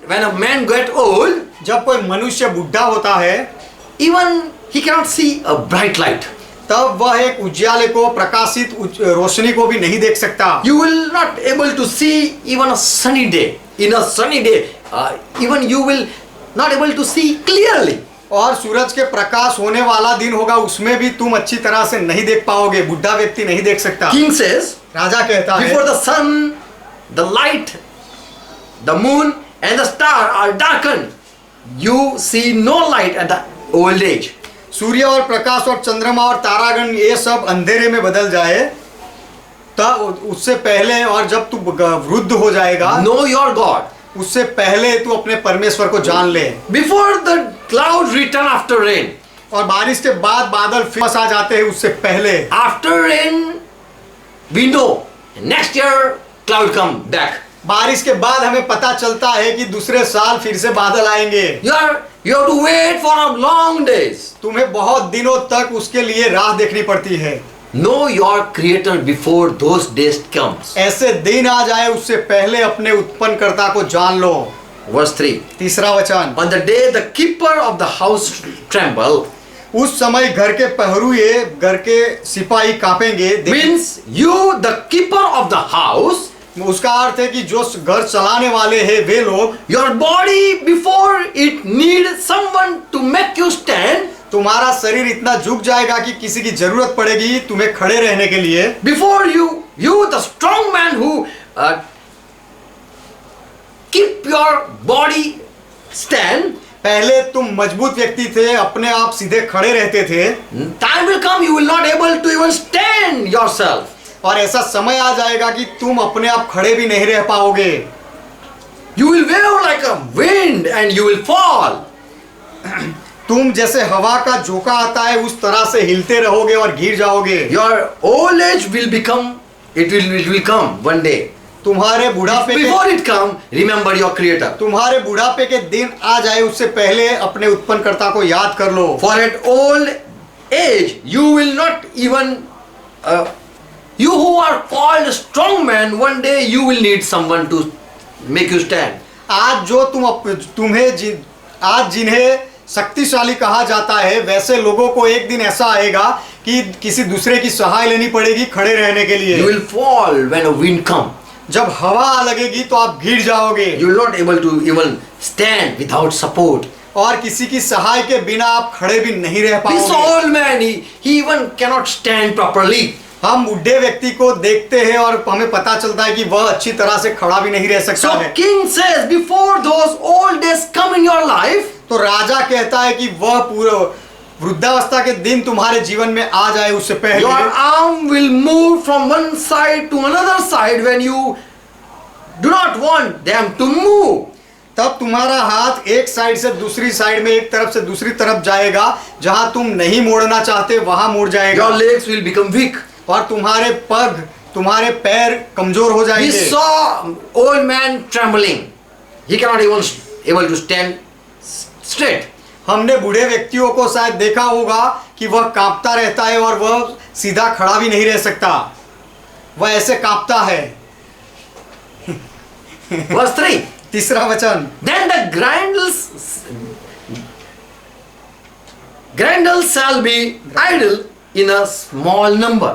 When a man get old, जब कोई मनुष्य बुढ़ा होता है, even he cannot see a bright light. तब वह एक उज्याले को, प्रकाशित रोशनी को भी नहीं देख सकता। You will not able to see even a sunny day. In a sunny day, even you will not able to see clearly. और सूरज के प्रकाश होने वाला दिन होगा, उसमें भी तुम अच्छी तरह से नहीं देख पाओगे, बुढ़ा व्यक्ति नहीं देख सकता। King says, राजा कहता है, before the sun, the light, the moon and the star are darkened, you see no light at the old age. सूर्य और प्रकाश और चंद्रमा और तारागण ये सब अंधेरे में बदल जाए, तब उससे पहले और जब तू वृद्ध हो जाएगा, Know your God. उससे पहले तू अपने परमेश्वर को जान ले। Before the clouds return after rain. और बारिश के बाद बादल फिर आ जाते हैं, उससे पहले। After rain, we know next year cloud come back. बारिश के बाद हमें पता चलता है कि दूसरे साल फिर से बादल आएंगे। You have to wait for a long days. तुम्हें बहुत दिनों तक उसके लिए राह देखनी पड़ती है। Know your creator before those days comes. ऐसे दिन आ जाए उससे पहले अपने उत्पन्नकर्ता को जान लो। Verse 3. तीसरा वचन, On the day the keeper of the house tremble, उस समय घर के पहरुए, घर के सिपाही कांपेंगे। means you the keeper of the house, उसका अर्थ है कि जो घर चलाने वाले हैं वे लोग, your body before it need someone to make you stand, तुम्हारा शरीर इतना झुक जाएगा कि किसी की जरूरत पड़ेगी तुम्हें खड़े रहने के लिए। before you the strong man who keep your body stand, पहले तुम मजबूत व्यक्ति थे, अपने आप सीधे खड़े रहते थे, time will come you will not able to even stand yourself. और ऐसा समय आ जाएगा कि तुम अपने आप खड़े भी नहीं रह पाओगे। You will wave like a wind and you will fall. तुम जैसे हवा का झोंका आता है उस तरह से हिलते रहोगे और गिर जाओगे। Your old age will become, it will come one day. तुम्हारे बुढ़ापे के, Before it come, remember your creator. तुम्हारे बुढ़ापे के दिन आ जाए उससे पहले अपने उत्पन्नकर्ता को याद कर लो। For at old age you will not even you who are called strong man, one day you will need someone to make you stand. आज जो आज जिन्हें शक्तिशाली कहा जाता है, वैसे लोगों को एक दिन ऐसा आएगा कि किसी दूसरे की सहाय लेनी पड़ेगी खड़े रहने के लिए। You will fall when a wind come. जब हवा लगेगी तो आप गिर जाओगे। You will not able to even stand without support. और किसी की सहाय के बिना आप खड़े भी नहीं रह This पाओगे। old man, he even cannot stand properly. हम बुढ़े व्यक्ति को देखते हैं और हमें पता चलता है कि वह अच्छी तरह से खड़ा भी नहीं रह सकता So है। king says, before those old days come in your life, तो राजा कहता है कि वह पूरा वृद्धावस्था के दिन तुम्हारे जीवन में आ जाए उससे पहले your arm will move from one side to another side when you do not want them to move. तब तुम्हारा हाथ एक साइड से दूसरी साइड में, एक तरफ से दूसरी तरफ जाएगा, जहां तुम नहीं मोड़ना चाहते वहां मुड़ जाएगा। Your legs will become weak. और तुम्हारे पग, तुम्हारे पैर कमजोर हो We जाएंगे। saw old man trembling. He cannot even able to stand straight. हमने बूढ़े व्यक्तियों को शायद देखा होगा कि वह कांपता रहता है और वह सीधा खड़ा भी नहीं रह सकता, वह ऐसे कांपता है। Verse 3. तीसरा वचन, Then the grindles shall be idle in a small number.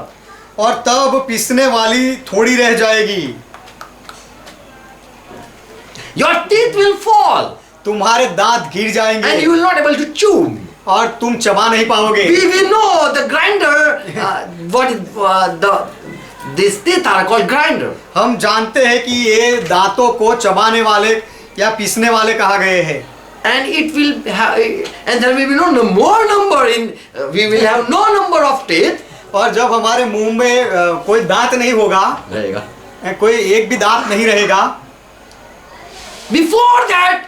और तब पिसने वाली थोड़ी रह जाएगी। Your teeth will fall तुम्हारे दांत गिर जाएंगे and you will not able to chew. और तुम चबा नहीं पाओगे। We know the grinder. What is these teeth are called grinder. हम जानते हैं कि ये दांतों को चबाने वाले या पीसने वाले कहा गए हैं। And it will have, and there will be no more number in. We will have no number of teeth. और जब हमारे मुंह में कोई दांत नहीं होगा, रहेगा. कोई एक भी दांत नहीं रहेगा, Before that,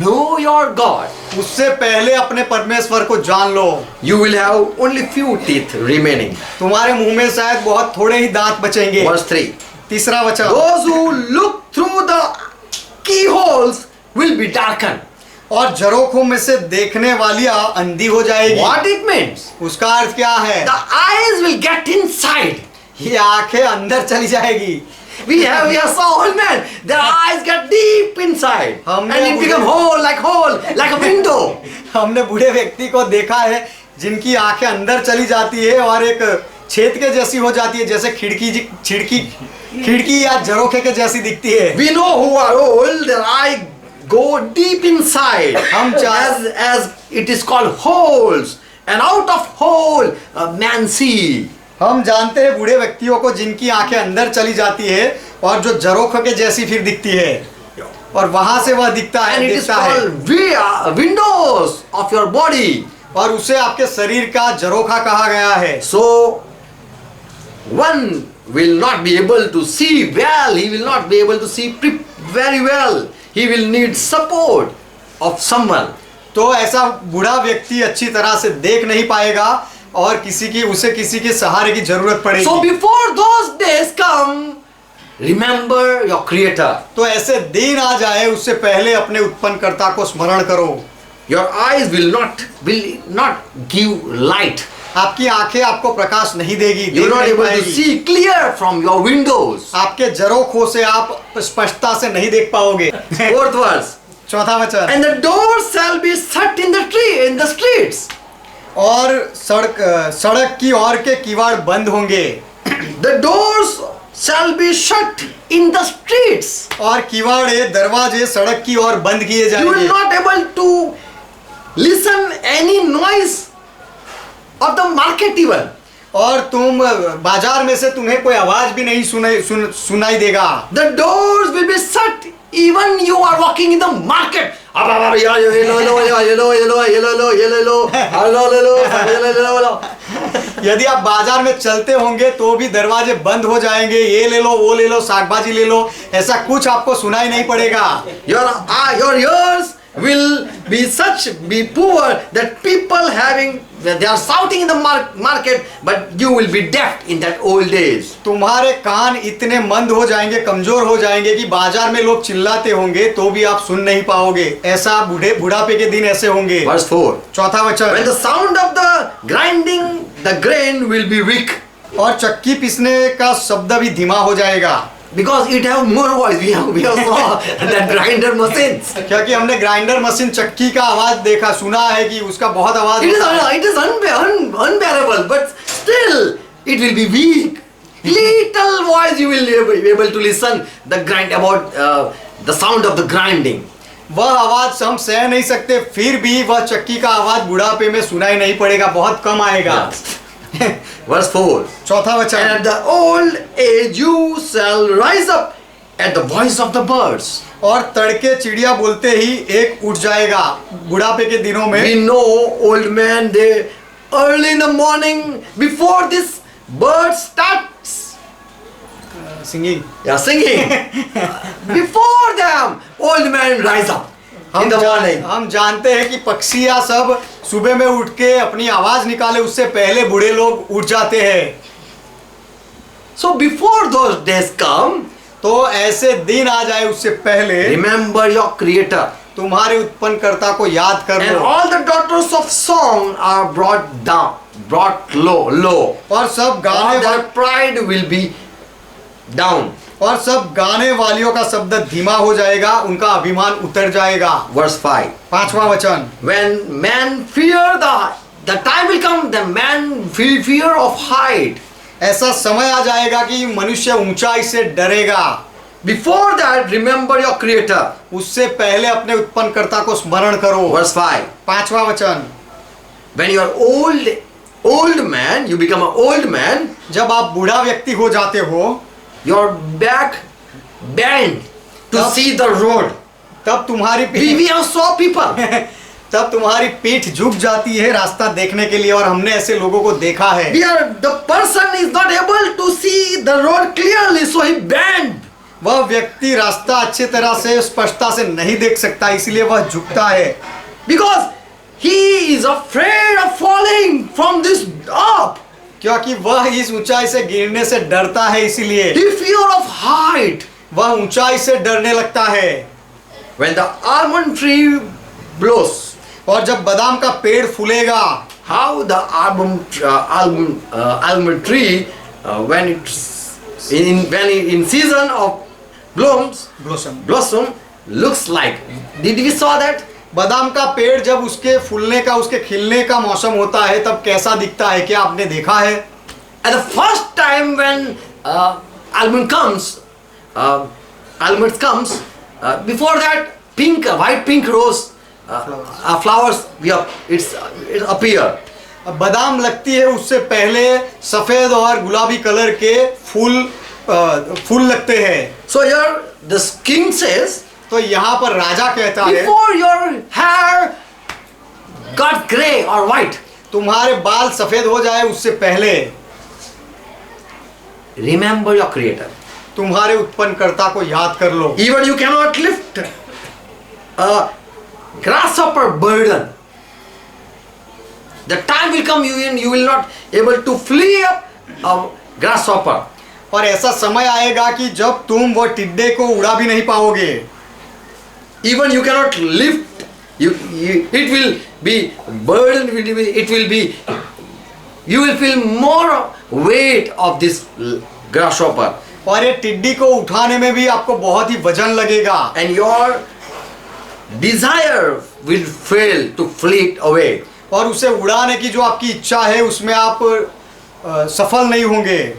know your God. उससे पहले अपने परमेश्वर को जान लो। You will have only few teeth remaining. तुम्हारे मुंह में शायद बहुत थोड़े ही दांत बचेंगे। Verse 3. तीसरा वचन, Those who look through the keyholes will be darkened. और झरोखों में से देखने वालियां अंधी हो जाएगी। What it means? उसका अर्थ क्या है? The eyes will get inside. ये आंखें अंदर चली जाएगी। We saw old man. Their eyes get deep inside, and हमने it become hole like a window. हमने बूढ़े व्यक्ति को देखा है जिनकी आंखें अंदर चली जाती है और एक छेद के जैसी हो जाती है, जैसे खिड़की या झरोखे के जैसी दिखती है। We know who are old. Their eye go deep inside. as it is called holes, and out of hole a man see. हम जानते हैं बूढ़े व्यक्तियों को जिनकी आंखें अंदर चली जाती है और जो झरोखों के जैसी फिर दिखती है और वहां से वह दिखता है, And it is दिखता है called windows of your body. और उसे आपके शरीर का झरोखा कहा गया है। So one will not be able to see well, he will not be able to see very well. He will need support of someone. तो ऐसा बूढ़ा व्यक्ति अच्छी तरह से देख नहीं पाएगा और उसे किसी के सहारे की जरूरत पड़ेगी। So before those days come, remember your creator. तो ऐसे दिन आ जाए उससे पहले अपने उत्पन्नकर्ता को स्मरण करो। Your eyes will not give light. आपकी आंखें आपको प्रकाश नहीं देगी, You are not able to see clear from your windows. आपके झरोखों से आप स्पष्टता से नहीं देख पाओगे। Fourth verse. चौथा वचन, And the doors shall be shut in the streets. और सड़क की ओर के किवाड़ बंद होंगे। The doors shall be shut in the streets. और किवाड़े दरवाजे सड़क की ओर बंद किए You will जाएंगे। not able to listen any noise of the market even. और तुम बाजार में से तुम्हें कोई आवाज भी नहीं सुनाई देगा। The doors will be shut even you are walking in the market. यदि आप बाजार में चलते होंगे तो भी दरवाजे बंद हो जाएंगे, ये ले लो, वो ले लो, शाक भाजी ले लो, ऐसा कुछ आपको सुनाई नहीं पड़ेगा। Your ears will be poor that people they are shouting in the market, but you will be deaf in that old days. तुम्हारे कान इतने मंद हो जाएंगे, कमजोर हो जाएंगे कि बाजार में लोग चिल्लाते होंगे तो भी आप सुन नहीं पाओगे। ऐसा बुढ़ापे के दिन ऐसे होंगे। Verse 4. चौथा वचन, When the sound of the grinding, the grain will be weak. और चक्की पीसने का शब्द भी धीमा हो जाएगा। Because it have more voice. We have saw that grinder machines. क्योंकि हमने ग्राइंडर मशीन चक्की का आवाज देखा, सुना है कि उसका बहुत आवाज होता है। It is unbearable, but still it will be weak. Little voice you will be able to listen the sound of the grinding. वह आवाज हम सह नहीं सकते, फिर भी वह चक्की का आवाज बुढ़ापे में सुनाई नहीं पड़ेगा, बहुत कम आएगा। Verse 4. चौथा वचन, And at the old age you shall rise up at the voice of the birds. और तड़के चिड़िया बोलते ही एक उठ जाएगा। बुढ़ापे के दिनों में We know old men, they early in the morning before this bird starts singing, singing. Before them, old men rise up in the morning. हम जानते हैं कि पक्षियां सब सुबह में उठ के अपनी आवाज निकाले उससे पहले बूढ़े लोग उठ जाते हैं। So before those days come, तो ऐसे दिन आ जाए उससे पहले remember your creator. तुम्हारे उत्पन्नकर्ता को याद कर And low. all the daughters of song are brought low. और सब All their pride will be down. और सब गाने वालियों का शब्द धीमा हो जाएगा, उनका अभिमान उतर जाएगा। Verse 5. पांचवा वचन, When men fear the time will come, the man feel fear of height. ऐसा समय आ जाएगा कि मनुष्य ऊंचाई से डरेगा। Before that, remember your creator. उससे पहले अपने उत्पन्नकर्ता को स्मरण करो। Verse 5. पांचवा वचन, When you are old man, you become an old man, जब आप बूढ़ा व्यक्ति हो जाते हो, your back bend to Tap. see the road. तब तुम्हारी We have saw people. तब तुम्हारी पीठ झुक जाती है रास्ता देखने के लिए, और हमने ऐसे लोगों को देखा है। The person is not able to see the road clearly, so he bend. वह व्यक्ति रास्ता अच्छी तरह से स्पष्टता से नहीं देख सकता, इसलिए वह झुकता है। Because he is afraid of falling from this up. क्योंकि वह इस ऊंचाई से गिरने से डरता है, इसीलिए He fear of height. वह ऊंचाई से डरने लगता है। When the almond tree blows, और जब बादाम का पेड़ फूलेगा, how the almond tree when it's in season of blossom looks like. Did we saw that? बादाम का पेड़ जब उसके फूलने का, उसके खिलने का मौसम होता है, तब कैसा दिखता है, क्या आपने देखा है? At the first time when almond comes, before that white pink rose flowers, it appear. अब बादाम लगती है उससे पहले सफेद और गुलाबी कलर के फूल लगते हैं। So here this king says, तो यहाँ पर राजा कहता है, before your hair got gray or white, तुम्हारे बाल सफेद हो जाए उससे पहले remember your creator. तुम्हारे उत्पन्नकर्ता को याद कर लो। Even you cannot lift a grasshopper burden. The time will come you will not able to flee up a grasshopper. और ऐसा समय आएगा कि जब तुम वो टिड्डे को उड़ा भी नहीं पाओगे। Even you cannot lift, it will be burden, you will feel more weight of this grasshopper. और ये टिड्डी को उठाने में भी आपको बहुत ही वजन लगेगा। And your desire will fail to flee it away. और उसे उड़ाने की जो आपकी इच्छा है उसमें आप सफल नहीं होंगे।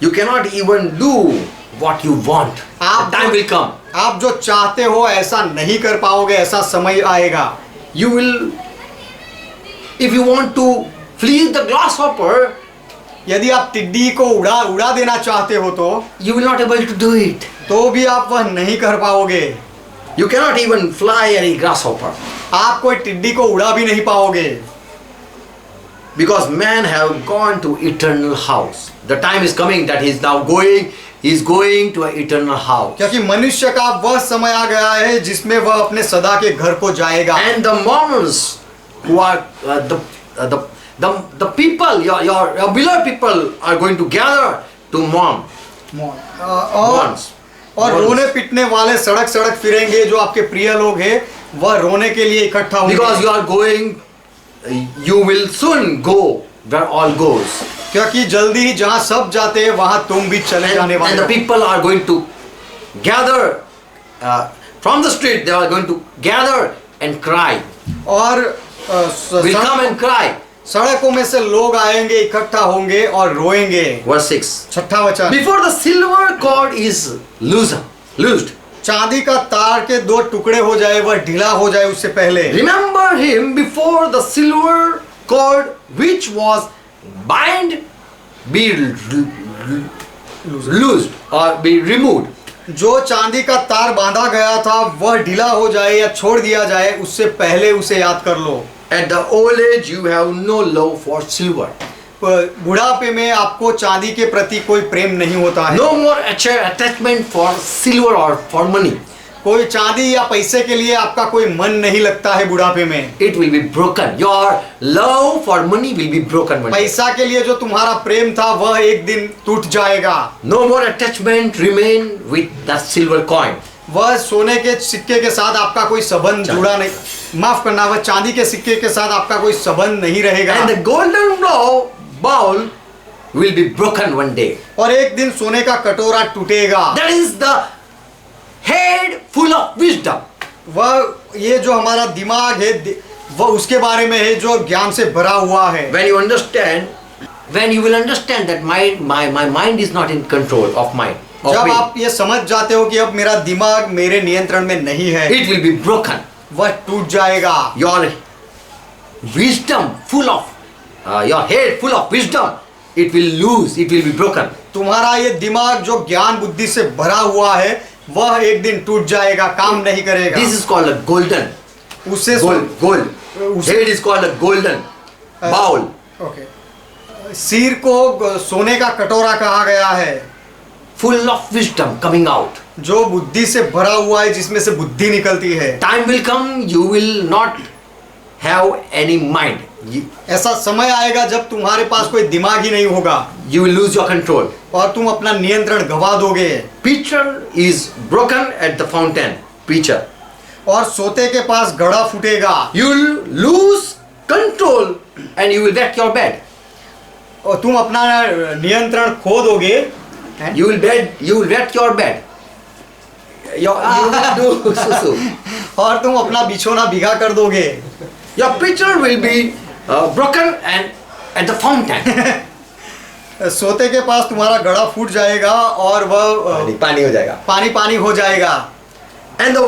You cannot even do what you want. The time will come. आप जो चाहते हो ऐसा नहीं कर पाओगे, ऐसा समय आएगा। You will, if you want to flee the grasshopper, यदि आप टिड्डी को उड़ा देना चाहते हो तो you will not able to do it. तो भी आप वह नहीं कर पाओगे। You cannot even fly any grasshopper. आप कोई टिड्डी को उड़ा भी नहीं पाओगे। Because man have gone to eternal house. The time is coming that he is going to an eternal house. क्योंकि मनुष्य का वह समय आ गया है जिसमें वह अपने सदा के घर को जाएगा। And the Mormons who are the people, your beloved people are going to gather to mourn. और रोने पिटने वाले सड़क सड़क फिरेंगे, जो आपके प्रिय लोग हैं वह रोने के लिए इकट्ठा होंगे। Because you are going, you will soon go where all goes. क्योंकि जल्दी ही जहाँ सब जाते हैं वहाँ तुम भी चले जाने वाले And the हो। people are going to gather from the street. They are going to gather and cry. और Will come and cry. सड़कों में से लोग आएंगे, इकट्ठा होंगे और रोएंगे। Verse 6. छठा वचन। Before the silver cord is loosed. चांदी का तार के दो टुकड़े हो जाए, वह ढीला हो जाए उससे पहले। Remember him before the silver cord which was bind be loosed or be removed. जो चांदी का तार बांधा गया था वह ढीला हो जाए या छोड़ दिया जाए, उससे पहले उसे याद कर लो। At the old age you have no love for silver. बुढ़ापे में आपको चांदी के प्रति कोई प्रेम नहीं होता है। No more attachment for silver or for money. कोई चांदी या पैसे के लिए आपका कोई मन नहीं लगता है बुढ़ापे में। It will be broken. Your love for money will be broken one day. पैसा के लिए जो तुम्हारा प्रेम था वह एक दिन टूट जाएगा। No more attachment remain with the silver coin. वह सोने के सिक्के के साथ आपका कोई संबंध जुड़ा नहीं, माफ करना, वह चांदी के सिक्के के साथ आपका कोई संबंध नहीं रहेगा। And the golden bowl will be broken one day. और एक दिन सोने का कटोरा टूटेगा। That is the head full of wisdom. वह ये जो हमारा दिमाग है वह उसके बारे में है जो ज्ञान से भरा हुआ है। When you will understand that my mind is not in control of mine. जब आप ये समझ जाते हो कि अब मेरा दिमाग मेरे नियंत्रण में नहीं है, it will be broken. वह टूट जाएगा। Your wisdom full of your head full of wisdom, it will lose, it will be broken. तुम्हारा ये दिमाग जो ज्ञान बुद्धि से भरा हुआ है वह एक दिन टूट जाएगा, काम नहीं करेगा। This is called a golden. उससे Gold. Head is called a golden bowl. Okay, सिर को सोने का कटोरा कहा गया है। Full of wisdom coming out. जो बुद्धि से भरा हुआ है, जिसमें से बुद्धि निकलती है। Time will come, you will not have any mind. ऐसा समय आएगा जब तुम्हारे पास कोई दिमाग ही नहीं होगा। You will lose your control. और तुम अपना नियंत्रण गवा दोगे। Pitcher is broken at the fountain. Pitcher. और सोते के पास घड़ा फूटेगा। You will lose control and you will wet your bed. और तुम अपना नियंत्रण खो दोगे। You will wet your bed. You will do susu. और तुम अपना बिछोना भीगा कर दोगे। Your pitcher will be broken and at the fountain. सोते के पास तुम्हारा घड़ा फूट जाएगा और वह पानी हो जाएगा. पानी हो जाएगा। And the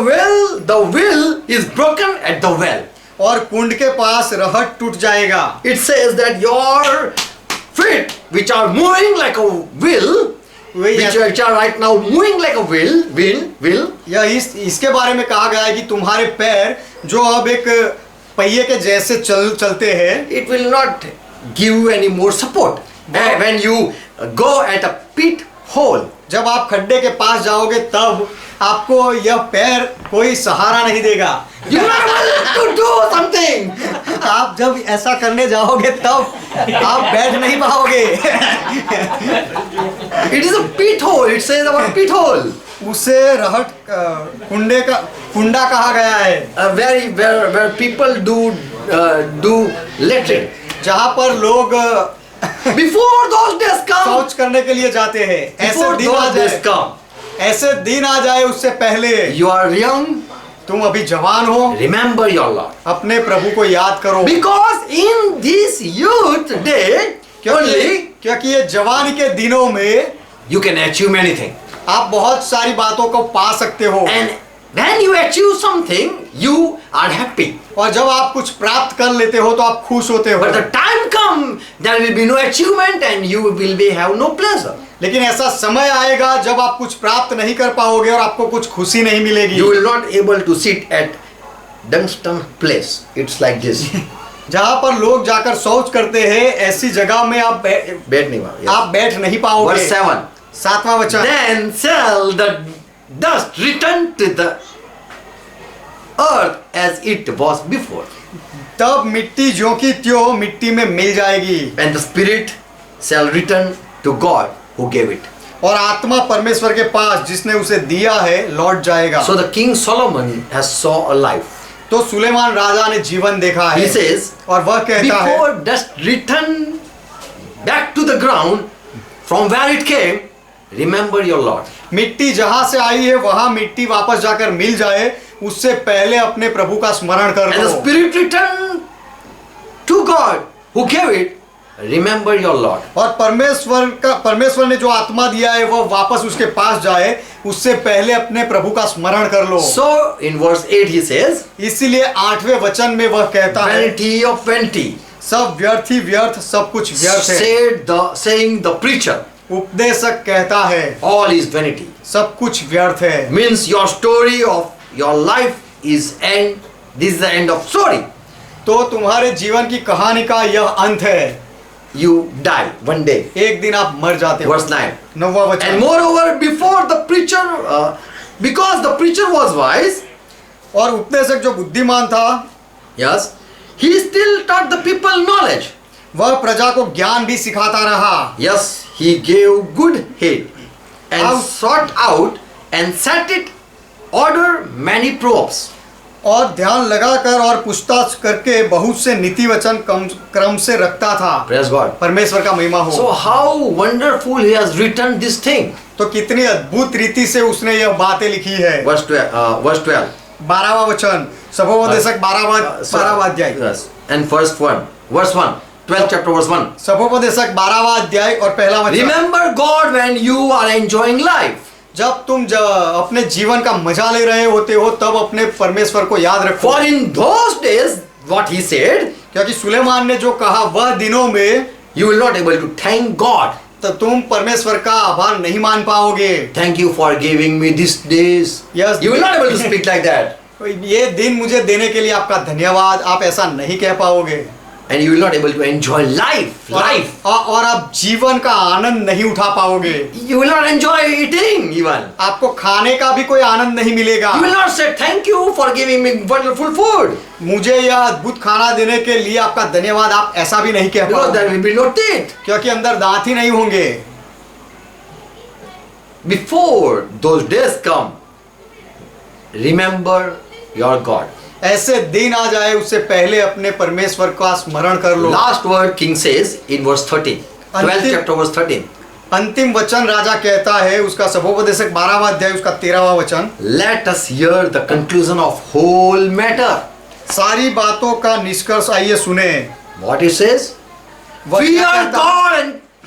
will is broken at the well. और कुंड के पास रहट टूट जाएगा। It says that your feet, which are moving like a will, which are right now moving like a will, या इसके बारे में कहा गया है कि तुम्हारे पैर जो अब एक पहिए के जैसे चलते हैं, it will not give you any more support. When you go at a pit hole, जब आप खड्डे के पास जाओगे तब आपको यह पैर कोई सहारा नहीं देगा। you are not able to do something. आप जब ऐसा करने जाओगे तब आप बैठ नहीं पाओगे। It is a pit hole. It says about pit hole. उसे रहट कुंडा कहा गया है। Where people do latrine. जहाँ पर लोग Before those days come. शौच करने के लिए जाते हैं। Before those days come. ऐसे दिन आ जाए उससे पहले You are young. तुम अभी जवान हो, Remember your Lord. अपने प्रभु को याद करो। Because in this youth day only क्योंकि ये जवानी के दिनों में you can achieve anything. आप बहुत सारी बातों को पा सकते हो। And when you achieve something, you are happy. और जब आप कुछ प्राप्त कर लेते हो तो आप खुश होते हो। But the time come, there will be no achievement and you will have no pleasure. लेकिन ऐसा समय आएगा जब आप कुछ प्राप्त नहीं कर पाओगे और आपको कुछ खुशी नहीं मिलेगी। You will not able to sit at Dunstan place. It's like this. जहाँ पर लोग जाकर शौच करते हैं ऐसी जगह में आप बैठ नहीं पाओगे. आप बैठ नहीं पाओगे। Verse 7. 7वां वचन। Then shall the dust return to the earth as it was before. तब मिट्टी ज्यों की त्यों मिट्टी में मिल जाएगी। And the spirit shall return to God who gave it. और आत्मा परमेश्वर के पास जिसने उसे दिया है लौट जाएगा। So the King Solomon has saw a life. तो सुलेमान राजा ने जीवन देखा है। He says, और वह कहता है before dust return back to the ground from where it came, remember your Lord. मिट्टी जहां से आई है वहां मिट्टी वापस जाकर मिल जाए उससे पहले अपने प्रभु का स्मरण कर And the low. spirit return to God who gave it, remember your Lord. और परमेश्वर ने जो आत्मा दिया है वह वापस उसके पास जाए उससे पहले अपने प्रभु का स्मरण कर लो। So in verse 8 he says, इसीलिए 8वें वचन में वह कहता है vanity of vanity, सब व्यर्थ ही व्यर्थ, सब कुछ व्यर्थ है। saying the preacher, उपदेशक कहता है all is vanity. सब कुछ व्यर्थ है। Means your story of your life is end. This is the end of story. तो तुम्हारे जीवन की कहानी का यह अंत है। You die one day. एक दिन आप मर जाते हो। Verse 9. 9वां वचन। And moreover, before the preacher, because the preacher was wise, और उपदेशक जो बुद्धिमान था yes, he still taught the people knowledge. वह प्रजा को ज्ञान भी सिखाता रहा। Yes, he gave good heed and How? sought out and set it order many proverbs. और ध्यान लगाकर और पूछताछ करके बहुत से नीति वचन क्रम से रखता था। Praise God. परमेश्वर का महिमा हो। So how wonderful he has written this thing. तो कितनी अद्भुत रीति से उसने यह बातें लिखी है। Verse 12. 12वां वचन, सभोपदेशक 12वां अध्याय। Yes. And verse 1. 12th chapter verse 1. सभोपदेशक 12वां अध्याय और पहला वचन। Remember God when you are enjoying life. जब तुम अपने जीवन का मजा ले रहे होते हो तब अपने परमेश्वर को याद रखो। For in those days, what he said, क्योंकि सुलेमान ने जो कहा वह दिनों में you will not able to thank God. तो तुम परमेश्वर का आभार नहीं मान पाओगे। Thank you for giving me these days. Yes. You will not able to speak like that. ये दिन मुझे देने के लिए आपका धन्यवाद, आप ऐसा नहीं कह पाओगे। And you will not able to enjoy life. और आप जीवन का आनंद नहीं उठा पाओगे। You will not enjoy eating even. आपको खाने का भी कोई आनंद नहीं मिलेगा। You will not say thank you for giving me wonderful food. मुझे यह अद्भुत खाना देने के लिए आपका धन्यवाद, आप ऐसा भी नहीं कह Because पाओगे। there will be no teeth. क्योंकि अंदर दांत ही नहीं होंगे। Before those days come, remember your God. ऐसे दिन आ जाए उससे पहले अपने परमेश्वर का स्मरण कर लो। Last word king says in verse 13. 12th chapter verse 13. अंतिम वचन राजा कहता है उसका सभोपदेशक 12वां अध्याय उसका 13वां वचन। Let us hear the conclusion of whole matter. सारी बातों का निष्कर्ष आइए सुने। What it says? वह क्या Fear कहता है?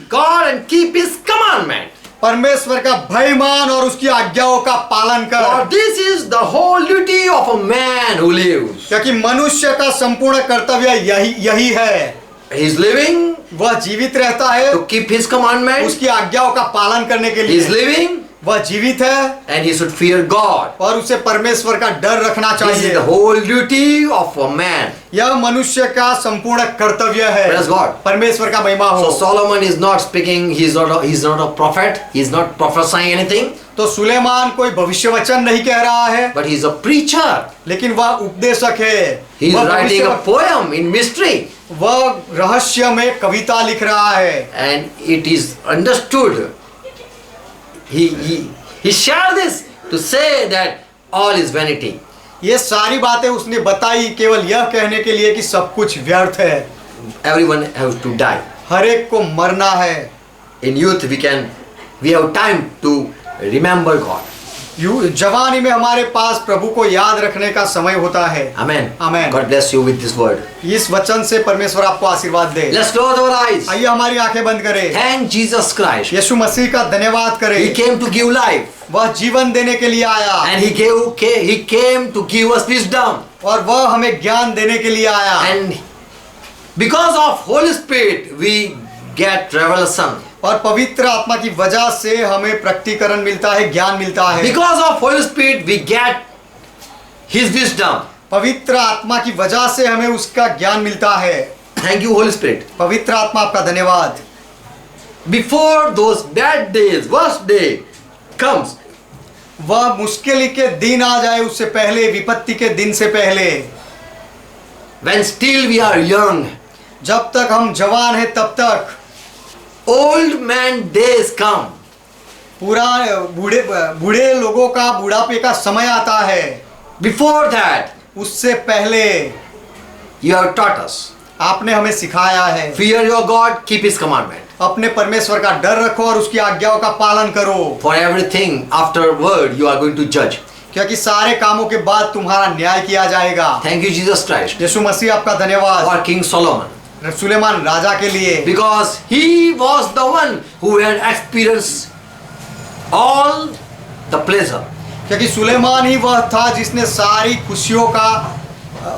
God and keep His commandment. परमेश्वर का भय मान और उसकी आज्ञाओं का पालन For कर, this is the whole duty of a man who lives. क्योंकि मनुष्य का संपूर्ण कर्तव्य यही है। He is living वह जीवित रहता है to keep his commandments. उसकी आज्ञाओं का पालन करने के He is लिए। living वह जीवित है and he should fear God. और उसे परमेश्वर का डर रखना This is चाहिए। the whole duty of a man. यह मनुष्य का संपूर्ण कर्तव्य है। Praise God. परमेश्वर का महिमा So हो। Solomon is not speaking, he's not a prophet, he's not prophesying anything, तो सुलेमान कोई भविष्य वचन नहीं कह रहा है, but he's a preacher. लेकिन वह उपदेशक है। He's वह writing a भविष्य- poem in mystery, वह रहस्य में कविता लिख रहा है। and it is understood. He shared this to say that all is vanity. ये सारी बातें उसने बताई केवल यह कहने के लिए कि सब कुछ व्यर्थ है, Everyone has to die. हर एक को मरना है। In youth we have time to remember God. जवानी में हमारे पास प्रभु को याद रखने का समय होता है। Amen. Amen. God bless you with this word. इस वचन से परमेश्वर आपको आशीर्वाद दे। Let's close our eyes. आइए हमारी आंखें बंद करें। Thank Jesus Christ. यीशु मसीह का धन्यवाद He करें। came to give life, वह जीवन देने के लिए आया and he came to give us wisdom. और वह हमें ज्ञान देने के लिए आया। And because of Holy Spirit we get revelation. और पवित्र आत्मा की वजह से हमें प्रकटीकरण मिलता है, ज्ञान मिलता है। Because of Holy Spirit we get His wisdom. पवित्र आत्मा की वजह से हमें उसका ज्ञान मिलता है। Thank you, Holy Spirit. पवित्र आत्मा आपका धन्यवाद। Before those bad days, worst day comes, वह मुश्किल के दिन आ जाए उससे पहले, विपत्ति के दिन से पहले, when still we are young, जब तक हम जवान हैं तब तक, old man days come. बूढ़े लोगों का बुढ़ापे का समय आता है। Before that, उससे पहले you have taught us. आपने हमें सिखाया है, Fear your God, keep His commandment. अपने परमेश्वर का डर रखो और उसकी आज्ञाओं का पालन करो, For everything afterward you are going to judge. क्योंकि सारे कामों के बाद तुम्हारा न्याय किया जाएगा। Thank you, Jesus Christ. यीशु मसीह आपका धन्यवाद। For King Solomon. सुलेमान राजा के लिए, Because he was the one who had experienced all the pleasure. क्योंकि सुलेमान ही वह था जिसने सारी खुशियों का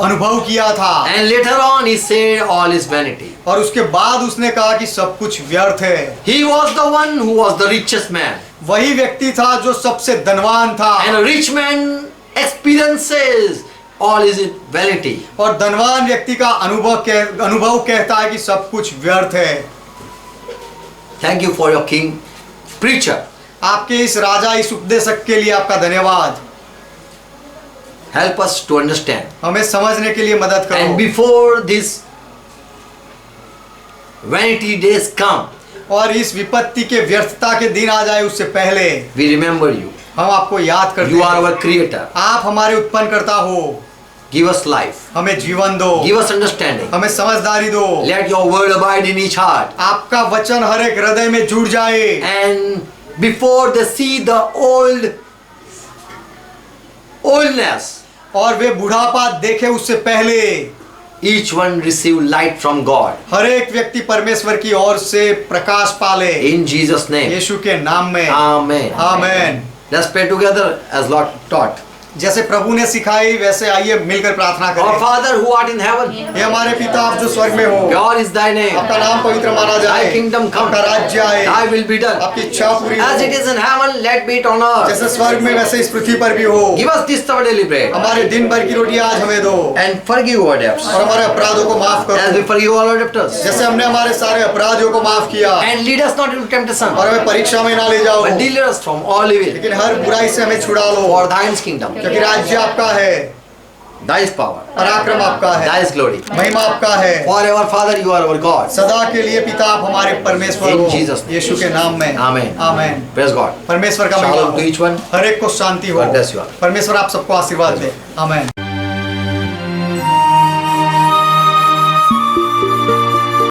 अनुभव किया था। And later on he said all is vanity. और उसके बाद उसने कहा कि सब कुछ व्यर्थ है। He was the one who was the richest man. वही व्यक्ति था जो सबसे धनवान था। And a rich man experiences all is in vanity. और धनवान व्यक्ति का अनुभव कहता है कि सब कुछ व्यर्थ है। Thank you for your king preacher. आपके इस राजा, इस उपदेशक के लिए आपका धन्यवाद। Help us to understand. हमें समझने के लिए मदद And करो। before this vanity days come, और इस विपत्ति के व्यर्थता के दिन आ जाए उससे पहले we remember you. हम आपको याद करते You are हैं। our creator. आप हमारे उत्पन्नकर्ता हो। Give us life. हमें जीवन दो, Give us understanding. हमें समझदारी दो। Let your word abide in each heart. आपका वचन हर एक हृदय में जुड़ जाए। And before they see the oldness, और वे बुढ़ापा देखे उससे पहले each one receive light from God. हर एक व्यक्ति परमेश्वर की ओर से प्रकाश पाले। In Jesus' name. यीशु के नाम में Amen. Amen. Let's pray together as Lord taught. जैसे प्रभु ने सिखाई वैसे आइए मिलकर प्रार्थना Our करें। Father who art in heaven, हे हमारे पिता आप जो स्वर्ग में हो, God is thy name. आपका नाम पवित्र माना जाए। Thy kingdom come. आपका राज्य आए। Thy will be done. आपकी इच्छा पूरी हो। As it is in heaven, let be it on earth. जैसे स्वर्ग में वैसे इस पृथ्वी पर भी हो। Give us this our daily bread. हमारे दिन भर की रोटी आज हमें दो And forgive our debts. और हमारे अपराधों को माफ As करो we forgive all our debtors. जैसे हमने हमारे सारे अपराधियों को माफ किया। And lead us not into temptation, और हमें परीक्षा में ना ले जाओ, but deliver us from all evil. लेकिन हर बुराई से हमें छुड़ा लो, For thine is kingdom, क्योंकि राज्य आपका है, thy is power, पराक्रम आपका है, thy is glory. महिमा आपका है। Forever, Father, you are our God. सदा के लिए पिता आप हमारे परमेश्वर In हो। Jesus' name. यीशु के नाम में Amen. आमेन। Praise God. परमेश्वर का महिमा Shalom to हो। each one. हर एक को शांति हो। God bless you all. परमेश्वर आप सबको आशीर्वाद दे। आमेन।